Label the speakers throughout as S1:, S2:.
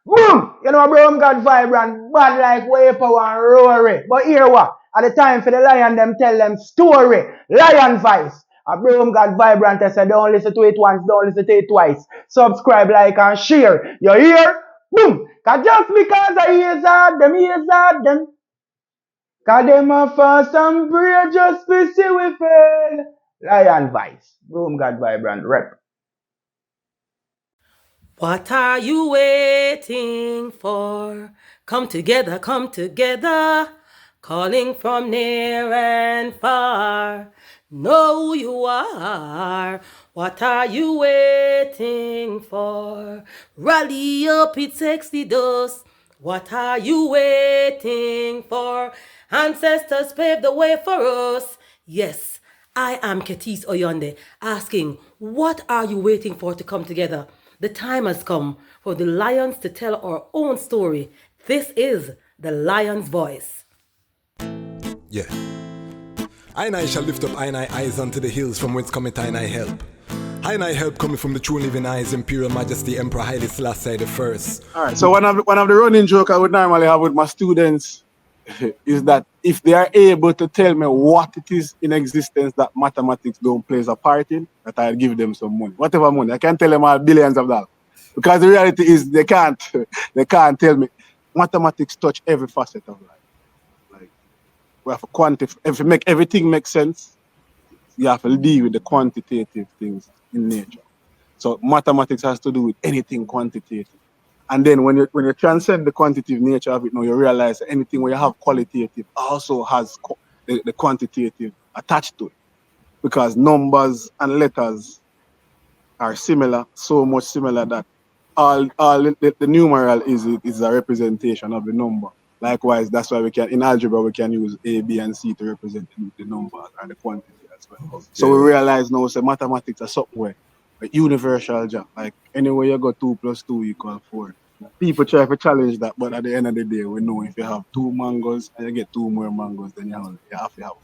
S1: Boom! You know, bro, got vibrant, bad like way power and rory. But here what? At the time for the lion, them tell them story. Lion voice. A bro, got vibrant. I said, don't listen to it once, don't listen to it twice. Subscribe, like, and share. You hear? Boom! Cause just because I hears hard, them. Cause them a fast and pray just to see we fail. Lion voice. Boom, got vibrant rep.
S2: What are you waiting for? Come together, come together. Calling from near and far. Know who you are. What are you waiting for? Rally up, it takes the dust. What are you waiting for? Ancestors paved the way for us. Yes, I am Ketis Oyonde asking, what are you waiting for to come together? The time has come for the lions to tell our own story. This is the lion's voice.
S3: Yeah. I shall lift up I eyes unto the hills from whence cometh I help. I help coming from the true living eyes, Imperial Majesty Emperor Haile Selassie the First.
S4: Alright, so one of the running joke I would normally have with my students is that if they are able to tell me what it is in existence that mathematics don't play a part in, that I'll give them some money. Whatever money. I can't tell them all billions of dollars. Because the reality is they can't tell me. Mathematics touch every facet of life. Like we have to quantify, if you make everything make sense, you have to deal with the quantitative things in nature. So mathematics has to do with anything quantitative. And then when you transcend the quantitative nature of it, now you realize that anything where you have qualitative also has the quantitative attached to it. Because numbers and letters are similar, so much similar that all the numeral is a representation of the number. Likewise, that's why we can in algebra we can use A, B, and C to represent the numbers and the quantity as well. Okay. So we realize now that mathematics are somewhere a universal job. Like anywhere you go 2 + 2 = 4. People try to challenge that, but at the end of the day, we know if you have 2 mangoes and you get 2 more mangoes, then you have to have 4 mangoes.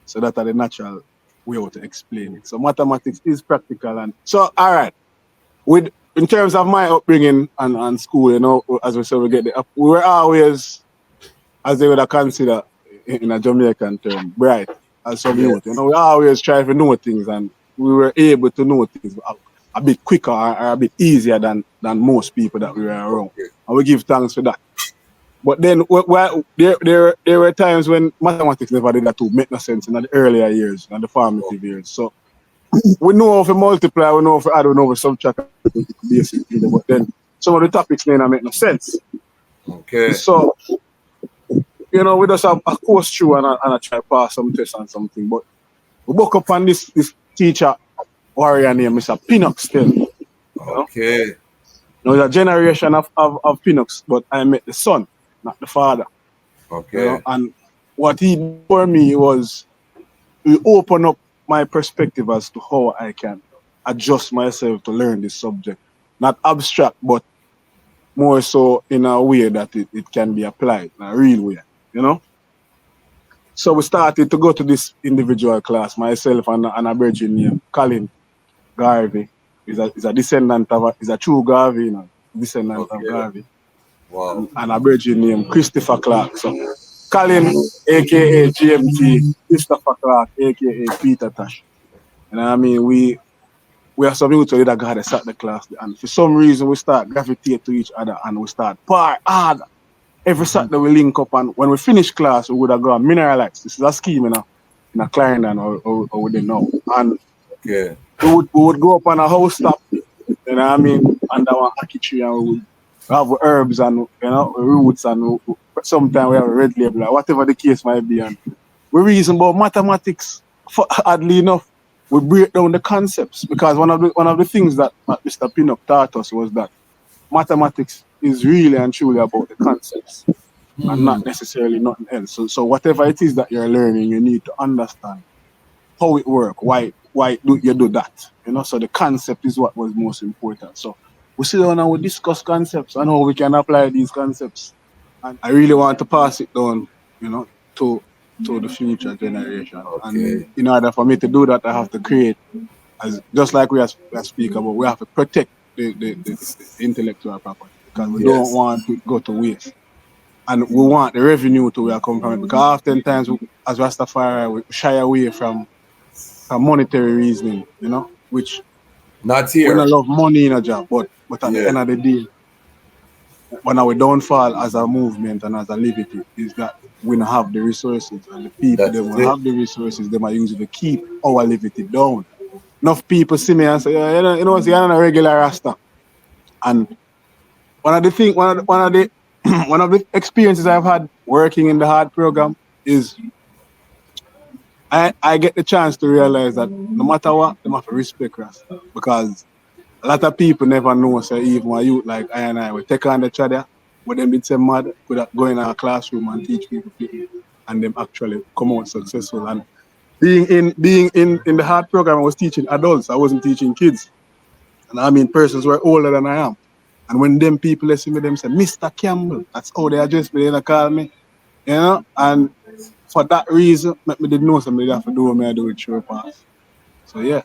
S4: So that's the natural way to explain it. So mathematics is practical, and so all right. In terms of my upbringing and school, you know, as we said, we were always, as they would have considered in a Jamaican term, bright as some youth. You know, we always try to know things, and we were able to know things a bit quicker or a bit easier than most people that we were around. And we give thanks for that. But then there were times when mathematics never did that to make no sense in the earlier years, in the formative years. So we know how to multiply, we know how to add, we know how to subtract, basically. But then some of the topics may not make no sense.
S5: Okay.
S4: So, you know, we just have a course through and I try to pass some tests and something. But we woke up on this teacher warrior named Mr. Pinnock still.
S5: Okay.
S4: You know, there's a generation of Pinnocks, but I met the son, not the father.
S5: Okay.
S4: You know? And what he did for me was he opened up my perspective as to how I can adjust myself to learn this subject. Not abstract, but more so in a way that it can be applied, in a real way, you know? So we started to go to this individual class, myself and a virgin named Colin Garvey. He's a descendant of he's a true Garvey, you know, descendant of Garvey.
S5: Wow.
S4: And a virgin named Christopher Clark. So Colin, aka GMT, Christopher Clark, aka Peter Tosh. And I mean, we are some people that God has sat the class, and for some reason we start gravitate to each other and we start par hard. Every Saturday we link up, and when we finish class, we would have gone mineralize. This is a scheme in a Clarendon or we didn't know. And
S5: okay.
S4: we would go up on a house top, you know what I mean, under one ackee tree, and we would have herbs and, you know, roots, and sometimes we have a red label, or whatever the case might be. And we reason about mathematics, oddly enough, we break down the concepts, because one of the things that Mr. Pinnock taught us was that mathematics is really and truly about the concepts and not necessarily nothing else. So whatever it is that you're learning, you need to understand how it works, why do you do that, you know. So the concept is what was most important. So we sit down and we discuss concepts and how we can apply these concepts. And I really want to pass it down, you know, to the future generation.
S5: Okay.
S4: And in order for me to do that, I have to create, as just like we are speaking about, we have to protect the intellectual property. because we don't
S5: Yes.
S4: want to go to waste. And we want the revenue to where come from it. Because oftentimes, as Rastafari, we shy away from monetary reasoning, which
S5: Not
S4: we
S5: here.
S4: don't love money in a job, but at the
S5: Yeah.
S4: end of the day, when our downfall as a movement and as a liberty is that we don't have the resources, and the people
S5: That
S4: that
S5: is
S4: will
S5: it.
S4: have the resources, they might use it to keep our liberty down. Enough people see me and say, yeah, see, I'm not a regular Rasta. And one of the thing, one of the one of the experiences I've had working in the hard program is I get the chance to realize that no matter what, they have to respect Rasta. Because a lot of people never know, so even a youth like I and I will take on each other, but them did say mad, could go in a classroom and teach people and them actually come out successful. And being in the hard program, I was teaching adults, I wasn't teaching kids. And I mean persons who are older than I am. And when them people listen to them say, Mr. Campbell, that's how they address me, they call me. And for that reason, me did know somebody have to do what I do with sure pass. So yeah,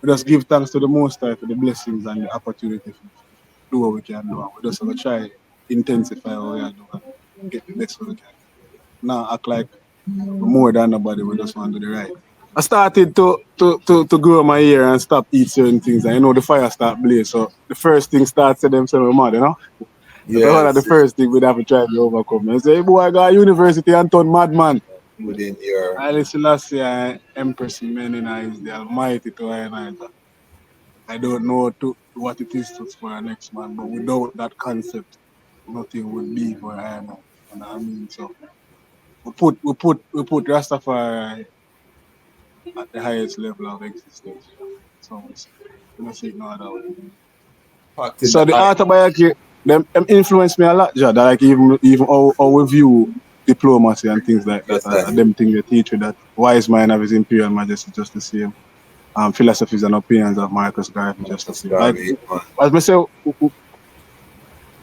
S4: we just give thanks to the Most High for the blessings and the opportunity to do what we can do. And we just have to try intensify what we are doing and get the best we can. Now act like we're more than nobody, we just want to do the right. I started to grow my hair and stop eat certain things, and the fire start blaze. So the first thing starts to them say we're mad. That's one of the
S5: Yes.
S4: first thing we'd have to try to overcome. And say, hey, boy, I got university and turn madman.
S5: Within your.
S4: I listen last year, Empress Menina is the Almighty to I. I don't know what it is to for our next man, but without that concept, nothing would be for I. You know what I mean? So we put Rastafari at the highest level of existence. So we don't see it no other way.
S5: Packed in
S4: So
S5: the
S4: the
S5: iron.
S4: autobiography, them influenced me a lot, Jad. Like even how we view diplomacy and things like that.
S5: Yes, I.
S4: Them things they teach you that wise mind of his imperial majesty just the same. Philosophies and opinions of Marcus Garvey just the
S5: Marcus
S4: same. Like
S5: Garvey, man.
S4: as I say,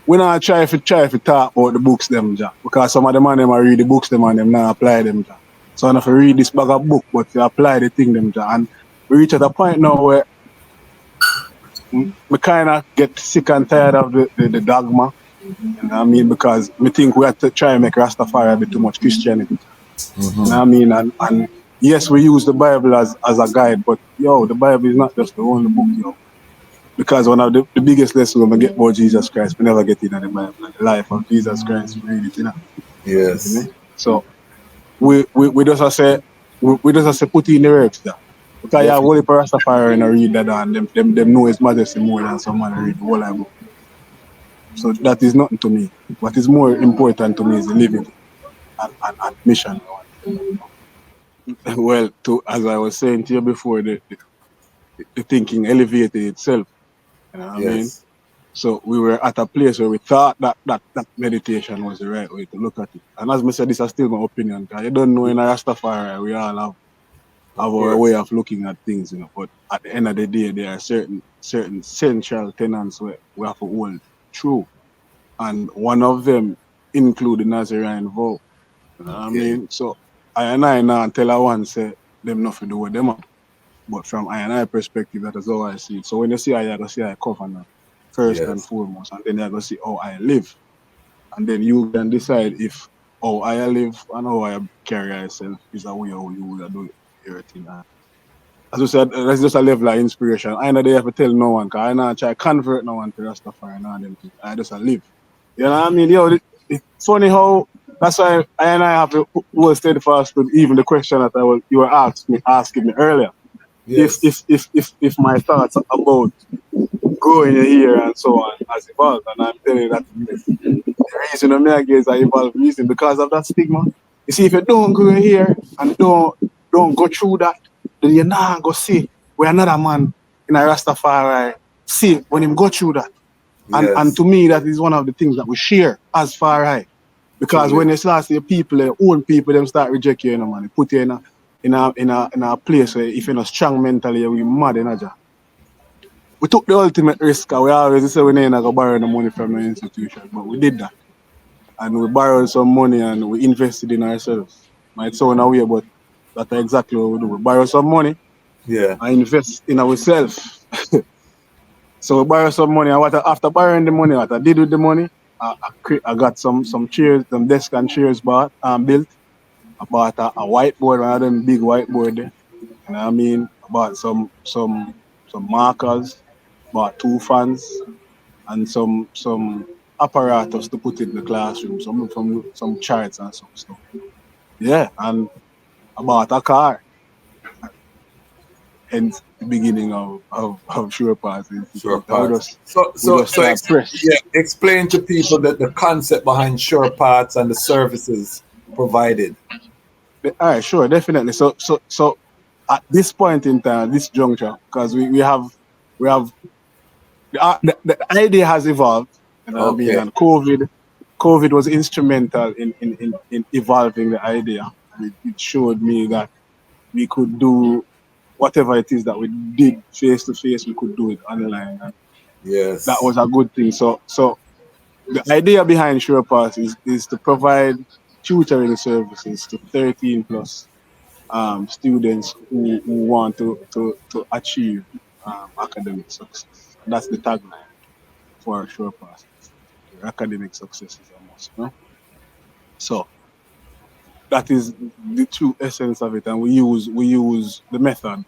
S4: we not try to talk about the books them, Jad. Because some of them and them are read the books them and them not apply them, Jad. So I have to read this bag of book, but you apply the thing them, Jad. And we reach at a point now where we kind of get sick and tired of the dogma. You know what I mean? Because we think we have to try and make Rastafari a bit too much Christianity. You know what I mean? And yes, we use the Bible as a guide, but the Bible is not just the only book, Because one of the biggest lessons when we get about Jesus Christ, we never get into the Bible. Like the life of Jesus Christ, we read it,
S5: Yes.
S4: So we just have to say, we just have to put in the works there. Because you have
S5: Definitely.
S4: only Rastafari and read that and them know his majesty more than someone read the whole Bible. So that is nothing to me. What is more important to me is the living and mission. Well, as I was saying to you before, the thinking elevated itself. You know what I mean?
S5: Yes.
S4: So we were at a place where we thought that meditation was the right way to look at it. And as I said, this is still my opinion. Because you don't know in a Rastafari, we all have
S5: Of
S4: our way
S5: course.
S4: of looking at things, But at the end of the day, there are certain central tenets where we have to hold true. And one of them include the Nazarene vow. You know what I
S5: Okay.
S4: mean? So I now tell her one say them nothing do with them. But from I perspective, that is how I see it. So when you see I go see I covenant first and
S5: Yes.
S4: foremost, and then you go see how I live. And then you can decide if how I live and how I carry myself is a way how you will do everything. As I said, that's just a level of inspiration. I know they have to tell no one, because I know try to convert no one to Rastafari and all them things. I just live. You know what I mean? It's funny how that's why I have to hold steadfast to even the question that you were asking me earlier. If
S5: Yes.
S4: if if if if my thoughts about growing here and so on has evolved, and I'm telling you that the reason I'm here is I evolved reason because of that stigma. You see, if you don't grow here and don't go through that, then you're not go see where another man in a Rastafari see when him go through that. And
S5: Yes.
S4: to me, that is one of the things that we share as far right. Because
S5: Truly.
S4: when you start see people, own people, them start reject you, man. Put you in a place where if you're not strong mentally, you're mad, We took the ultimate risk. We always say we ain't gonna borrow the money from an institution, but we did that. And we borrowed some money and we invested in ourselves. Might sound away, but that's exactly what we do. We borrow some money
S5: Yeah.
S4: and invest in ourselves. So we borrow some money, and after borrowing the money, what I did with the money, I got some chairs, some desk and chairs built. I bought a whiteboard, one of them big whiteboard there. You know what I mean? I bought some markers, bought 2 fans, and some apparatus to put in the classroom, some charts and some stuff. Yeah, and I bought a car. Hence the beginning of Sure Pass.
S5: Sure Pass. Explain to people that the concept behind Sure Pass and the services provided.
S4: All right, sure, definitely. So at this point in time, this juncture, because we have the idea has evolved, you know what I mean? And COVID was instrumental in evolving the idea. It showed me that we could do whatever it is that we did face to face, we could do it online. And
S5: yes,
S4: that was a good thing. So the idea behind Sure Pass is to provide tutoring services to 13 plus students who want to achieve academic success. That's the tagline for Sure Pass. Academic success is a must. No? So that is the true essence of it, and we use the method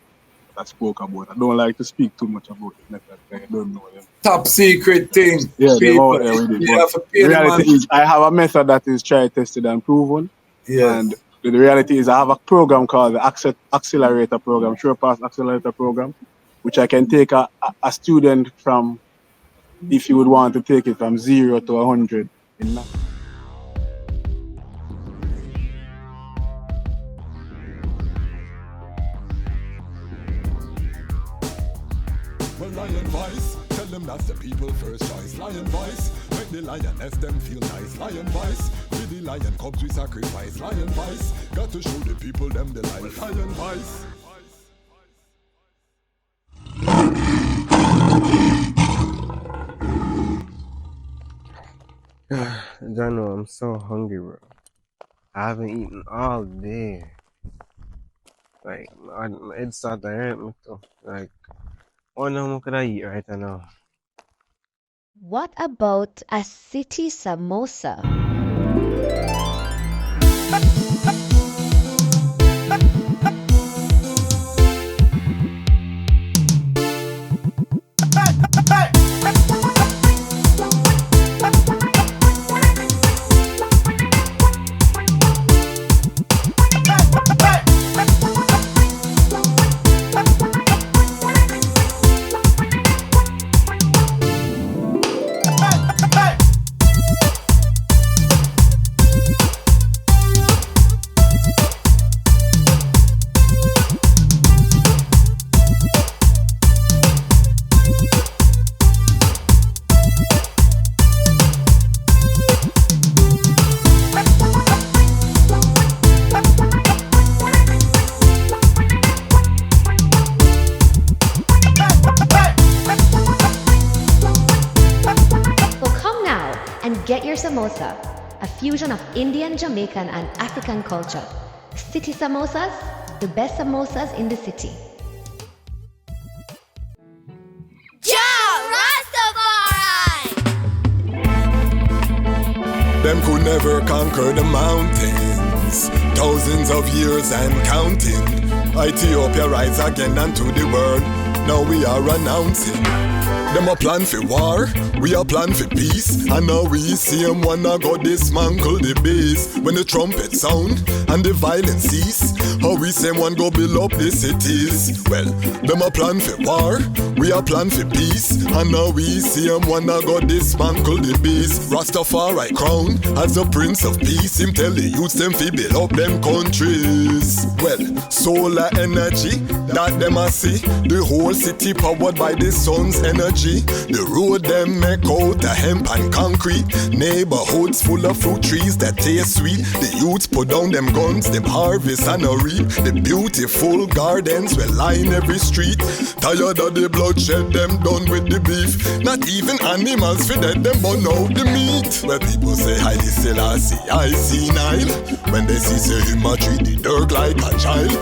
S4: that I spoke about. I don't like to speak too much about the method. I don't know them.
S5: Top secret thing.
S4: Yeah, the reality is I have a method that is tried, tested, and proven.
S5: Yes.
S4: And the reality is I have a program called the Accelerator Program, Sure Pass Accelerator Program, which I can take a student from, if you would want to take it from 0 to 100 in that.
S3: Well, Lion Voice, tell them that's the people first choice. Lion Voice, make the lion S.T.E.M feel nice. Lion Voice, with the lion cubs we sacrifice. Lion Voice, got to show the people them the life. Lion Voice.
S6: Jano, I'm so hungry, bro. I haven't eaten all day. Like, my head started to hurt me too. Like, what now could I eat right now?
S7: What about a city samosa? Get your samosa, a fusion of Indian, Jamaican, and African culture. City samosas, the best samosas in the city.
S8: Rastafari!
S3: Them could never conquer the mountains. Thousands of years and counting. Ethiopia rise again unto the world. Now we are announcing. Them a plan for war, we a plan for peace. And now we see them wanna go dismantle the base. When the trumpet sound and the violence cease, how we say one go build up the cities. Well, them a plan for war, we a plan for peace. And now we see them wanna go dismantle the base. Rastafari crown as the prince of peace. Him tell the youths them fi build up them countries. Well, solar energy that them a see. The whole city powered by the sun's energy. The road them make out of hemp and concrete. Neighborhoods full of fruit trees that taste sweet. The youths put down them guns, them harvest and a reap. The beautiful gardens will line every street. Tired of the bloodshed, them done with the beef. Not even animals for that, them burn out the meat. Where people say Haile Selassie, I see Nile. When they see say him a treat the dirt like a child.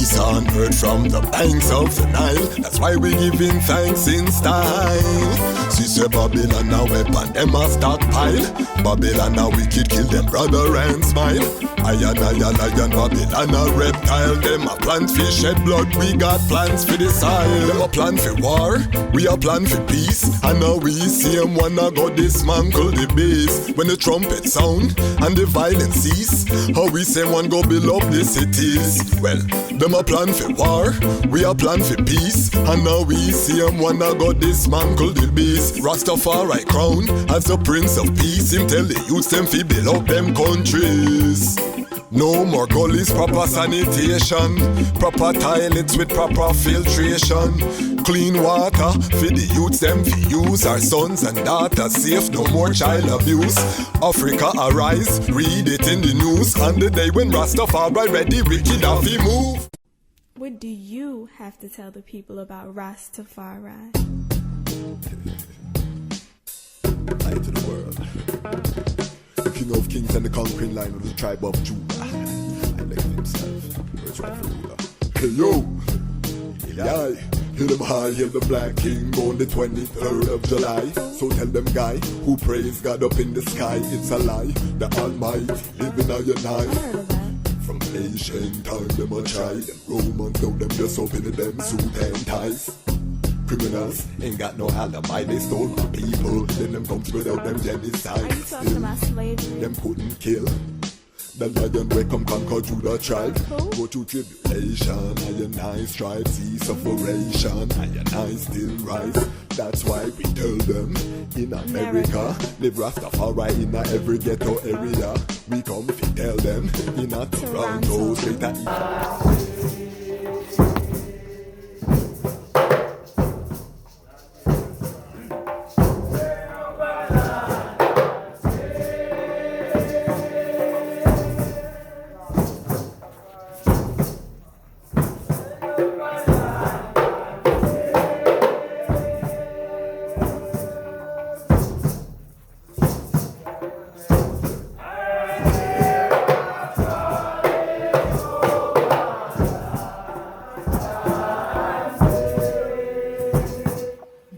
S3: peace on earth from the banks of the Nile. That's why we giving thanks in style. See say Babylon a weapon, them a stockpile. Babylon a wicked, kill them brother and smile. Lion, Babylon a reptile. Them a plant fish, shed blood, we got plans for the soil. Them a plan for war, we a plan for peace. And now we see them wanna go dismantle the base. When the trumpet sound and the violence cease, how we say one go build up the cities. Well, them a plan for war, we a plan for peace. And now we see them wanna go dismantle the base. Ras Tafari crown as the Prince of Peace. Him tell the youths them fi build up them countries. No more gullies, proper sanitation. Proper toilets with proper filtration. Clean water for the youths them fi use. Our sons and daughters safe, no more child abuse. Africa arise, read it in the news. On the day when Rastafari ready, wicked have to move.
S9: What do you have to tell the people about Ras Tafari?
S3: Light to the world. King of kings and the conquering line of the tribe of Judah. I left himself. Where's rightful ruler? Hey yo! Yeah. Hail them high, hail the black king on the 23rd of July. So tell them guy who praise God up in the sky, it's a lie. The Almighty living on your night. From ancient time them a try. Them Romans know them just open them suit and ties. Criminals ain't got no alibi, they stole my people. Then them comes without them genocide.
S9: Are you talking about slavery?
S3: Them couldn't kill the lion we come conquer Judah tribe.
S9: Who?
S3: Go through tribulation, and I strive, see sufferation, and I still rise. That's why we tell them in America, live Rastafari in every ghetto area. We come to tell them in Toronto, straight at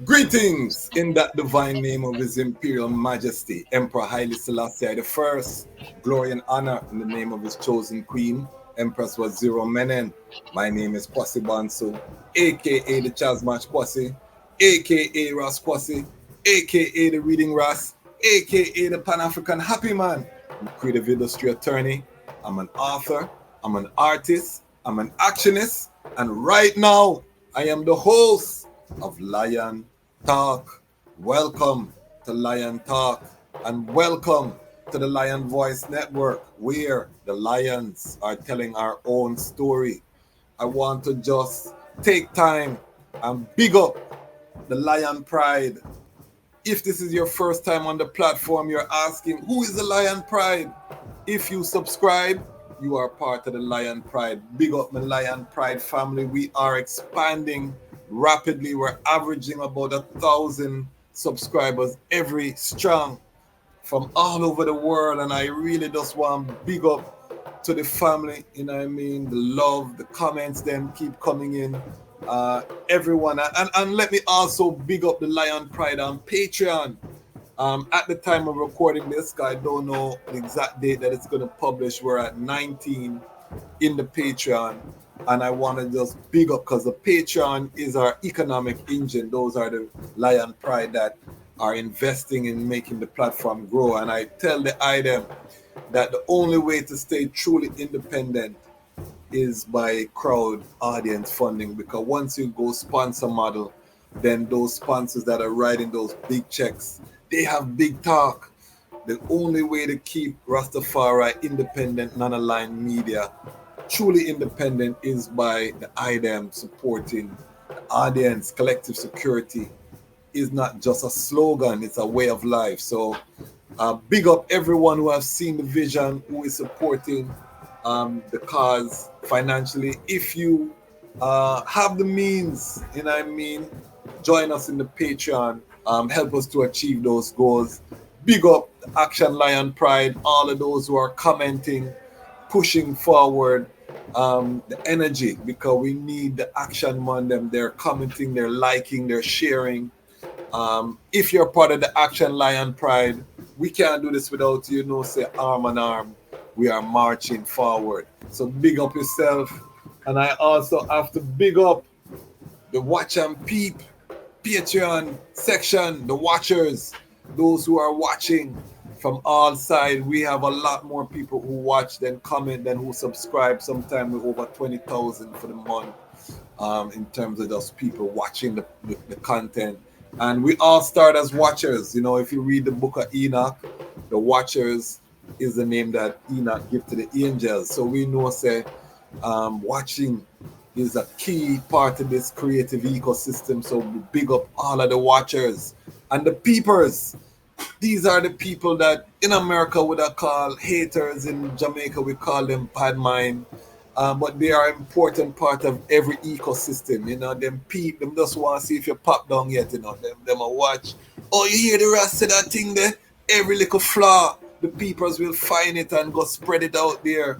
S3: Greetings in that divine name of His Imperial Majesty, Emperor Haile Selassie I. Glory and honor in the name of His chosen Queen, Empress Waziri Menen. My name is Kwasi Bansu, aka the Chazmatch Kwasi, aka Ras Kwasi, aka the Reading Ras, aka the Pan-African Happy Man. I'm a creative industry attorney, I'm an author, I'm an artist, I'm an actionist, and right now I am the host of Lion Talk. Welcome to Lion Talk and welcome to the Lion Voice Network, where the lions are telling our own story. I want to just take time and big up the Lion Pride. If this is your first time on the platform, you're asking, who is the Lion Pride? If you subscribe, you are part of the Lion Pride. Big up my Lion Pride family. We are expanding rapidly. We're averaging about 1,000 subscribers every strong from all over the world, and I really just want to big up to the family, you know what I mean, the love, the comments then keep coming in, everyone, and let me also big up the Lion Pride on Patreon. At the time of recording this, I don't know the exact date that it's going to publish. We're at 19 in the Patreon. And I want to just big up because the Patreon is our economic engine. Those are the Lion Pride that are investing in making the platform grow. And I tell the item that the only way to stay truly independent is by crowd audience funding. Because once you go sponsor model, then those sponsors that are writing those big checks, they have big talk. The only way to keep Rastafari independent, non-aligned media truly independent is by the IDEM supporting the audience. Collective security is not just a slogan, it's a way of life. So big up everyone who has seen the vision, who is supporting the cause financially. If you have the means, you know what I mean, join us in the Patreon, help us to achieve those goals. Big up the Action Lion Pride, all of those who are commenting, pushing forward,
S5: the energy, because we need the action on them. They're commenting, they're liking, they're sharing. If you're part of the Action Lion Pride, we can't do this without you. Know, say arm in arm, we are marching forward. So big up yourself, and I also have to big up the Watch and Peep Patreon section, the watchers, those who are watching from all sides. We have a lot more people who watch than comment than who subscribe. Sometimes we're over 20,000 for the month, in terms of those people watching the content. And we all start as watchers. You know, if you read the book of Enoch, the watchers is the name that Enoch give to the angels. So we know, say, watching is a key part of this creative ecosystem. So we big up all of the watchers and the peepers. These are the people that in America would have called haters. In Jamaica we call them bad mind. But they are an important part of every ecosystem. You know, them peep, them just want to see if you pop down yet, you know, them a watch. Oh, you hear the rest of that thing there? Every little flaw, the peepers will find it and go spread it out there.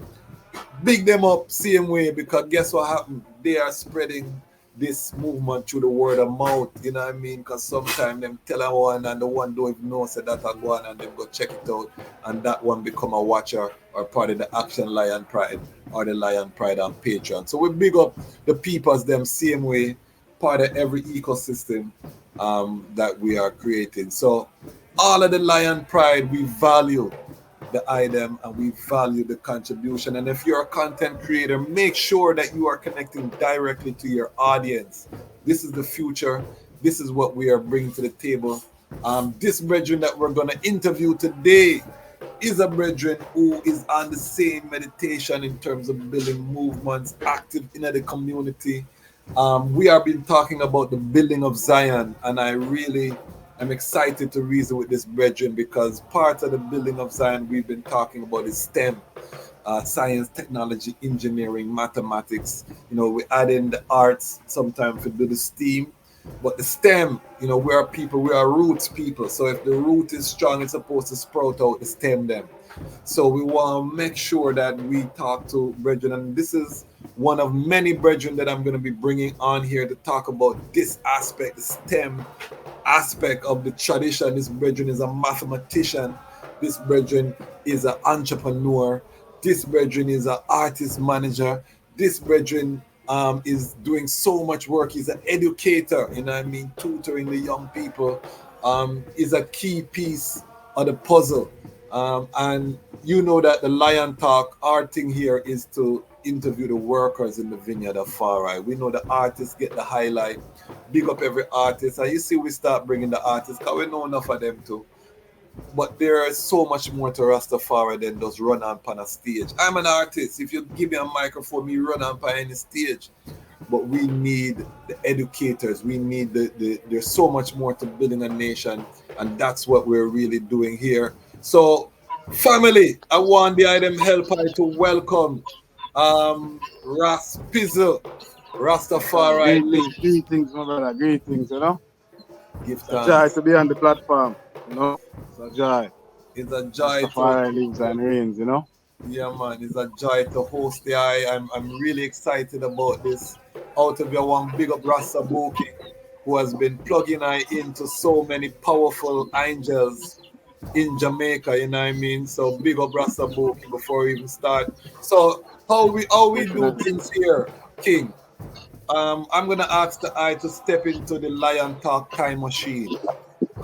S5: Big them up same way, because guess what happened? They are spreading this movement through the word of mouth, you know what I mean? Because sometimes them tell a one and the one don't even know say that a go on, and them go check it out, and that one become a watcher or part of the Action Lion Pride or the Lion Pride on Patreon. So we big up the peoples them same way, part of every ecosystem that we are creating. So all of the Lion Pride, we value the item and we value the contribution. And if you're a content creator, make sure that you are connecting directly to your audience. This is the future. This is what we are bringing to the table. This brethren that we're going to interview today is a brethren who is on the same meditation in terms of building movements, active in the community. We have been talking about the building of Zion, and I really am excited to reason with this brethren, because part of the building of Zion we've been talking about is STEM, science, technology, engineering, mathematics. You know, we add in the arts sometimes to do the STEAM, but the STEM, you know, we are people, we are roots people. So if the root is strong, it's supposed to sprout out the STEM them. So we want to make sure that we talk to brethren, and this is one of many brethren that I'm going to be bringing on here to talk about this aspect, the STEM aspect of the tradition. This brethren is a mathematician. This brethren is an entrepreneur. This brethren is an artist manager. This brethren is doing so much work. He's an educator, you know what I mean, tutoring the young people. Is a key piece of the puzzle. And you know that the Lion Talk, our thing here is to interview the workers in the vineyard of Farai. We know the artists get the highlight. Big up every artist. And you see we start bringing the artists, because we know enough of them too. But there is so much more to Rastafari than just run on a stage. I'm an artist. If you give me a microphone, me run on any stage. But we need the educators. We need there's so much more to building a nation. And that's what we're really doing here. So, family, I want the item helper to welcome Ras Pizzle, Rastafari
S4: Greetings, greetings, my brother, greetings, you know.
S5: Give
S4: It's a joy
S5: thanks.
S4: to be on the platform, you know. It's a joy.
S5: It's a joy to,
S4: Rastafari lives and reigns, you know.
S5: yeah, man, it's a joy to host the eye. I'm really excited about this. Out of your one, big up Rasta Buki, who has been plugging I into so many powerful angels in Jamaica, you know what I mean? So big up Rasta Buki before we even start. So how we do
S4: Definitely.
S5: things here, King. I'm gonna ask the eye to step into the Lion Talk time machine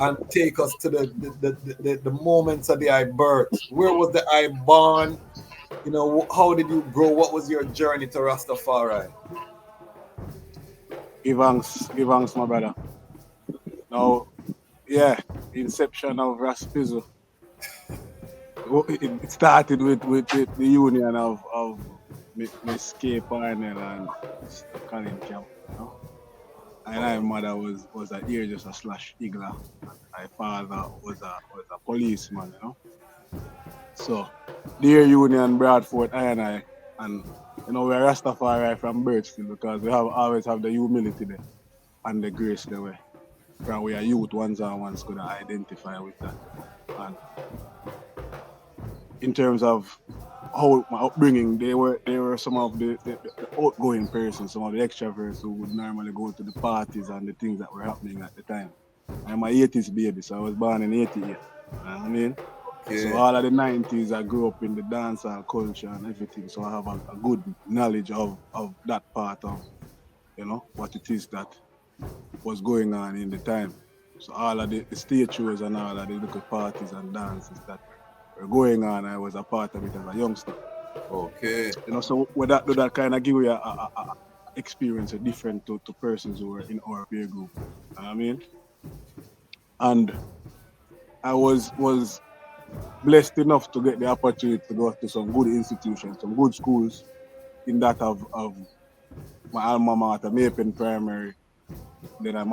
S5: and take us to the moments of the eye birth. Where was the eye born? You know, how did you grow? What was your journey to Rastafari?
S4: Give thanks, my brother. Now, yeah, inception of Ras Pizzle. It started with the union of Miss K. Parnell and Mr. Colin Camp, you know. And my mother was a hairdresser slash igler. My father was a policeman, you know. So their union brought forth and you know we're Rastafari from Birchfield because we have always have the humility there and the grace there way. Because we are youth ones and ones could identify with that. And in terms of how my upbringing, they were some of the outgoing persons, some of the extroverts who would normally go to the parties and the things that were happening at the time. I'm a 80s baby, so I was born in 88. You know what I mean? So
S5: Okay.
S4: all of the 90s, I grew up in the dancehall culture and everything. So I have a good knowledge of that part of, what it is that was going on in the time. So all of the stage shows and all of the little parties and dances that were going on, I was a part of it as a youngster.
S5: Okay.
S4: So with that kind of give you a experience different to persons who were in our peer group. You know what I mean? And I was blessed enough to get the opportunity to go to some good institutions, some good schools in that of my alma mater, Mapen Primary. Then I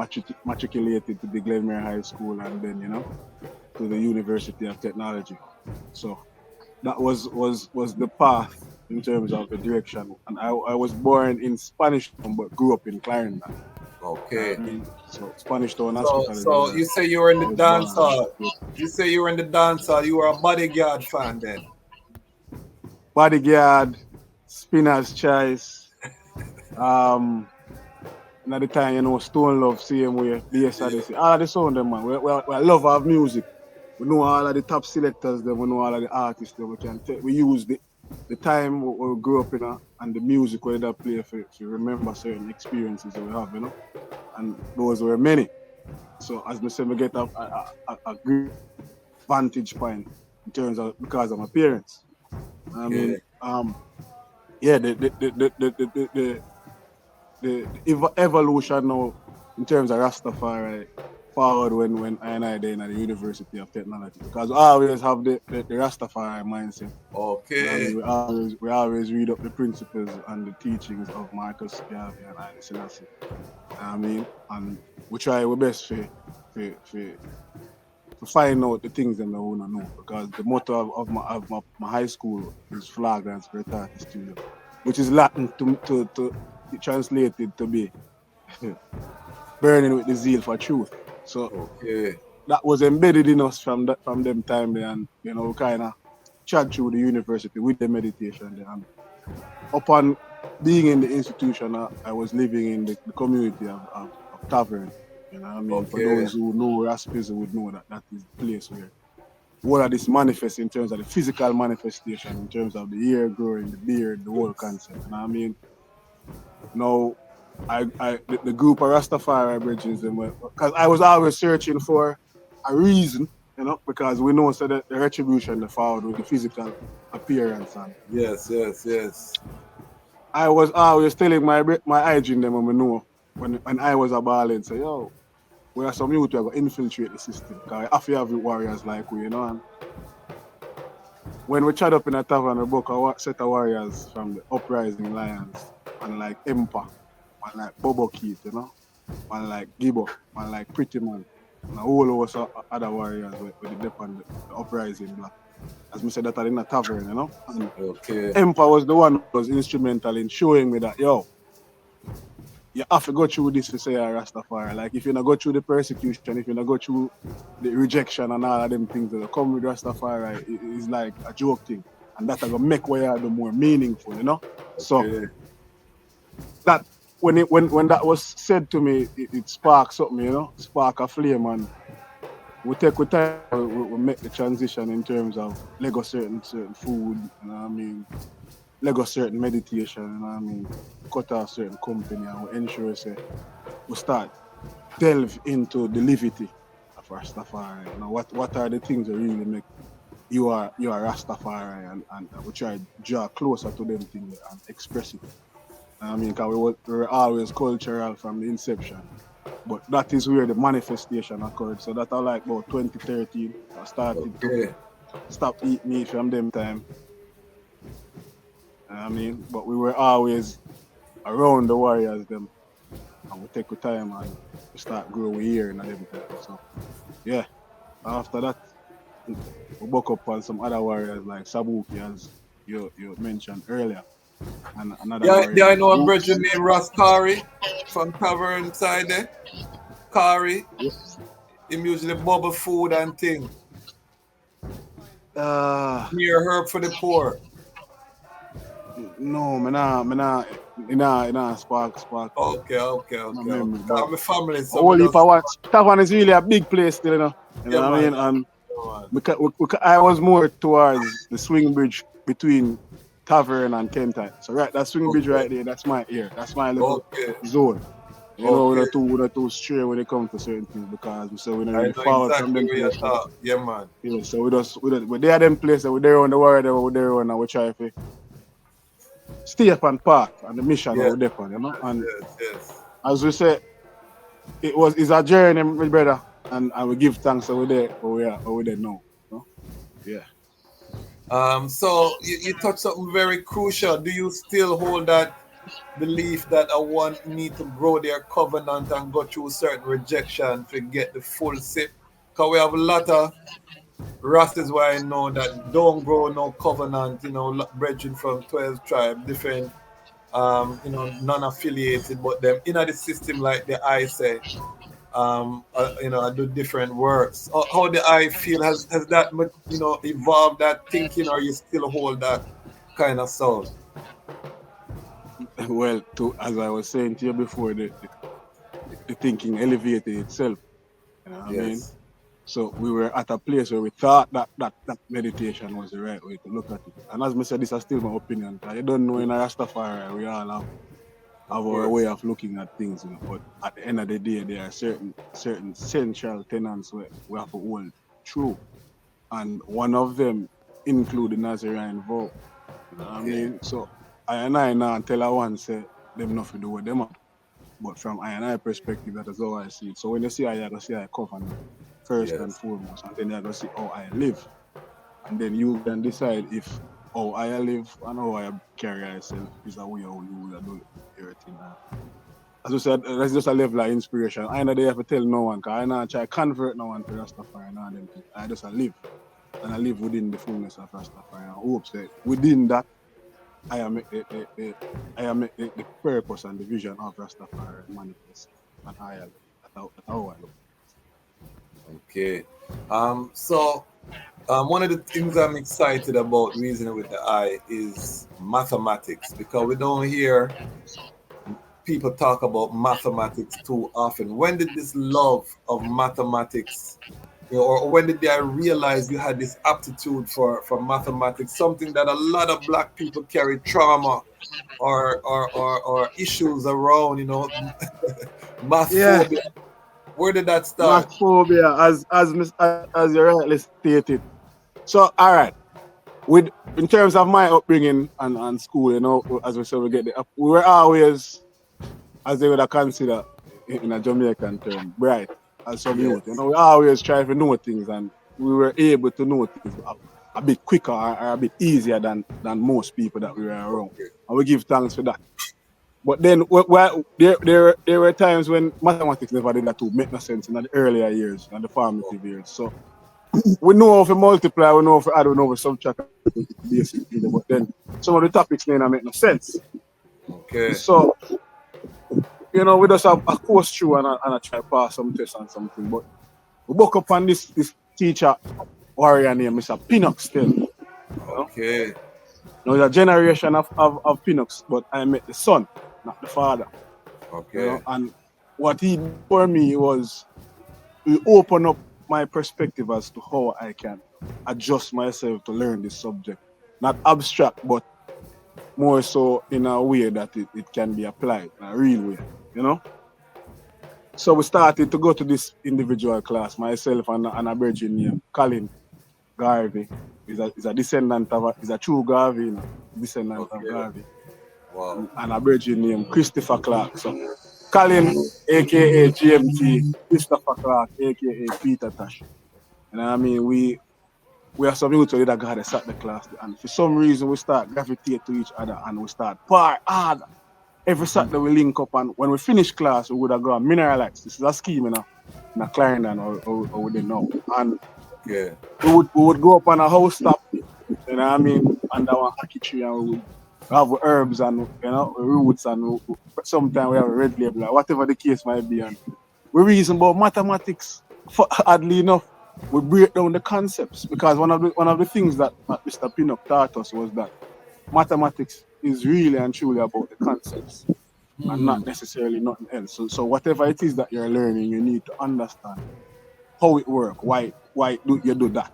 S4: matriculated to the Glenmere High School and then, to the University of Technology. So that was the path in terms of the direction. And I was born in Spanish Town but grew up in Clarendon.
S5: Okay.
S4: I mean, so Spanish Town Hospital is
S5: So
S4: where
S5: you say you were in
S4: I
S5: the
S4: was
S5: dance
S4: born.
S5: hall. You say you were in the dance hall. You were a Bodyguard fan then.
S4: Bodyguard, Spinner's Choice, another time, Stone Love, same way, BS Odyssey, all of the sound them, man. We love our music. We know all of the top selectors, them. We know all of the artists, them. We use the time we grew up in and the music we that play for remember certain experiences that we have, and those were many. So as I say, we get a great vantage point in terms of because of my parents. I
S5: Okay.
S4: mean, yeah, the evolution now in terms of Rastafari forward when I in at the University of Technology because we always have the Rastafari mindset. I
S5: Okay.
S4: mean, we always read up the principles and the teachings of Marcus Garvey and Haile Selassie. I mean, and we try our best for find out the things that we want to know because the motto of my high school is Flagrance Veritatis Studio, which is Latin to translated to be burning with the zeal for truth. So
S5: Okay.
S4: that was embedded in us from them time there, and kind of chat through the university with the meditation there. And upon being in the institution, I was living in the community of Tavern. You know what I mean? For
S5: Okay.
S4: those who know Ras Pizzle would know that is the place where all of this manifests in terms of the physical manifestation, in terms of the hair growing, the beard, the whole concept. You know what I mean? Now, the group of Rastafari bridges, because I was always searching for a reason, because we know so that the retribution they followed with the physical appearance. And
S5: Yes.
S4: I was always telling my hygiene them when we know when I was a ball and say, yo, we are some youth who are going to infiltrate the system. Because we have to have warriors like we, And when we chat up in a tavern, we book a set of warriors from the Uprising Lions and like Empa, and like Bobo Keith, and like Gibbo, and like Pretty Man, and a whole host of other warriors with the dip and the Uprising Black. As we said, that are in a tavern, And
S5: Okay.
S4: Empa was the one who was instrumental in showing me that, yo, you have to go through this to say a Rastafari. Like, if you not go through the persecution, if you not go through the rejection and all of them things that come with Rastafari, it's like a joke thing. And that's going to make what you do more meaningful, So,
S5: Okay.
S4: that when that was said to me, it sparked something, spark a flame. And we take time, we make the transition in terms of Lego certain food, you know what I mean? Lego certain meditation, you know what I mean? Cut off certain company and we ensure we start delve into the levity of Rastafari. What are the things that really make you are Rastafari and we try to draw closer to them things and express it. I mean, because we were always cultural from the inception. But that is where the manifestation occurred. So that I like about 2013, I started to stop eating meat from them time. I mean, but we were always around the warriors them, and we take the time and we start growing here and them time. So yeah, after that, we buck up on some other warriors like Sabuki, as you mentioned earlier, and another warrior
S5: Yeah, I
S4: named
S5: know a
S4: Roots.
S5: brethren named Rastafari from Tavern side there. Kari.
S4: Yeah.
S5: Him usually bubble food and thing. Near herb for the poor.
S4: No, spark.
S5: Okay.
S4: My memory, but
S5: I'm a family, so me
S4: only if I
S5: just
S4: watch. Tavern is really a big place still, you know. You know
S5: yeah,
S4: what I
S5: man.
S4: mean? And
S5: Yeah, man.
S4: I was more towards the swing bridge between Tavern and Kenton. So right, that swing bridge
S5: Okay,
S4: right there, that's my ear. That's my little
S5: okay,
S4: zone. You know,
S5: okay.
S4: we're not too stray when it comes to certain things because we say we're not
S5: I
S4: really
S5: know
S4: forward from
S5: exactly
S4: them
S5: where you're
S4: places.
S5: talking. Yeah, man.
S4: Yeah, so we they are them places we're there on the word we're there on and we try to stay up and path and the mission
S5: Yeah,
S4: we're there on, you know. And
S5: yes.
S4: as we say, it's a journey, my brother, and we give thanks that we're there where we're there now. You know? Yeah.
S5: So you touched something very crucial. Do you still hold that belief that a one need to grow their covenant and go through certain rejection to get the full sip? Because we have a lot of Rastas where I know that don't grow no covenant, brethren from 12 tribe, different, non-affiliated, but them in the system like the I say, I do different works. How the I feel has that evolved that thinking, or you still hold that kind of soul?
S4: Well, to as I was saying to you before, the thinking elevated itself. You know what I mean?
S5: Yes,
S4: So we were at a place where we thought that meditation was the right way to look at it. And as I said, this is still my opinion. I don't know in a Rastafari we all
S5: of
S4: have our way
S5: course.
S4: of looking at things, you know. But at the end of the day, there are certain central tenets where we have to hold true. And one of them include the Nazarene vow. You know what I
S5: Okay.
S4: mean? So I now tell her one say them nothing do what them are. But from I perspective, that is how I see it. So when you see I go see I covenant first and
S5: Yes.
S4: foremost, and then you go see how I live. And then you can decide if how I live and how I carry myself is a way how you will do everything. As I said, that's just a level of inspiration. I know they have to tell no one, because I know try to convert no one to Rastafari and all them things. I just live. And I live within the fullness of Rastafari. And I hope that within that I am the purpose and the vision of Rastafari manifest. And I live. That's how I look.
S5: Okay. So one of the things I'm excited about reasoning with the eye is mathematics, because we don't hear people talk about mathematics too often. When did this love of mathematics, or when did I realize you had this aptitude for mathematics, something that a lot of black people carry trauma or issues around, math
S4: Yeah,
S5: phobia. Where did that
S4: math
S5: start?
S4: phobia, as you rightly stated. So, all right. With in terms of my upbringing and school, as we said, we were always, as they would have considered in a Jamaican term, bright as some
S5: Yes.
S4: youth. We always try to know things, and we were able to know things a bit quicker or a bit easier than most people that we were around.
S5: Okay.
S4: And we give thanks for that. But then there were times when mathematics never did that to make no sense in the earlier years, in the formative years. So we know how to multiply, we know how to add, we know how to subtract, basically. But then some of the topics may not make no sense.
S5: Okay.
S4: So, we just have a course through and I try to pass some tests and something. But we woke up on this teacher warrior named Mr. Pinnock still.
S5: Okay.
S4: There was a generation of Pinnocks, but I met the son, not the father.
S5: Okay.
S4: And what he did for me was he opened up my perspective as to how I can adjust myself to learn this subject. Not abstract, but more so in a way that it can be applied in a real way, So we started to go to this individual class, myself and a virgin named Colin Garvey. He's a descendant he's a true Garvey, descendant of
S5: Okay.
S4: Garvey.
S5: Wow.
S4: And a virgin named Christopher Clark. So Colin, aka GMT, Christopher Clark, aka Peter Tosh. And I mean, we are some youth that got us at the class, and for some reason we start gravitate to each other and we start par hard. Every Saturday we link up, and when we finish class, we would have gone mineralize. This is a scheme in a Clarendon or we didn't know. And
S5: Okay.
S4: we would go up on a house top, under one hockey tree, and we would have herbs and roots, and sometimes we have a red label, or whatever the case might be. And we reason about mathematics. Oddly enough, we break down the concepts, because one of the things that Mr. Pinnock taught us was that mathematics is really and truly about the concepts and not
S5: Mm.
S4: necessarily nothing else. So whatever it is that you're learning, you need to understand how it works, why do you do that.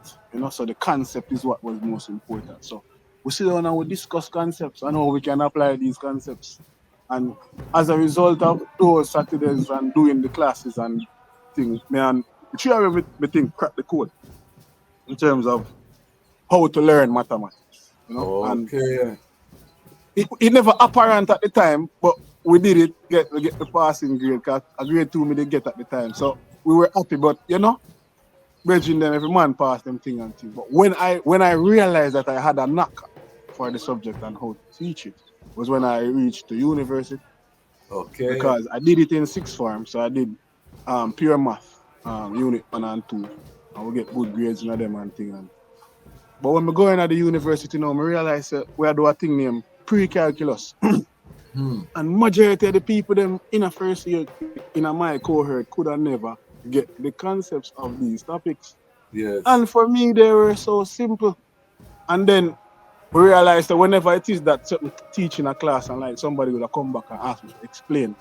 S4: So the concept is what was most important. So we sit down and we discuss concepts and how we can apply these concepts. And as a result of those Saturdays and doing the classes and things, man, the three of me think crack the code in terms of how to learn mathematics. And
S5: Okay.
S4: it never apparent at the time, but we did it, we get the passing grade, because a grade 2 me did get at the time. So we were happy, but bridging them, every man passed them thing and thing. But when I realized that I had a knack for the subject and how to teach it, was when I reached the university,
S5: Okay.
S4: because I did it in sixth form. So I did pure math, unit 1 and 2, and we get good grades in them and thing. But when we go in at the university now, I realize we do a thing named pre-calculus. And majority of the people them in a first year in a my cohort could have never get the concepts of these topics.
S5: Yes.
S4: And for me, they were so simple. And then we realized that whenever it is that certain teaching a class and like somebody would have come back and ask me to explain,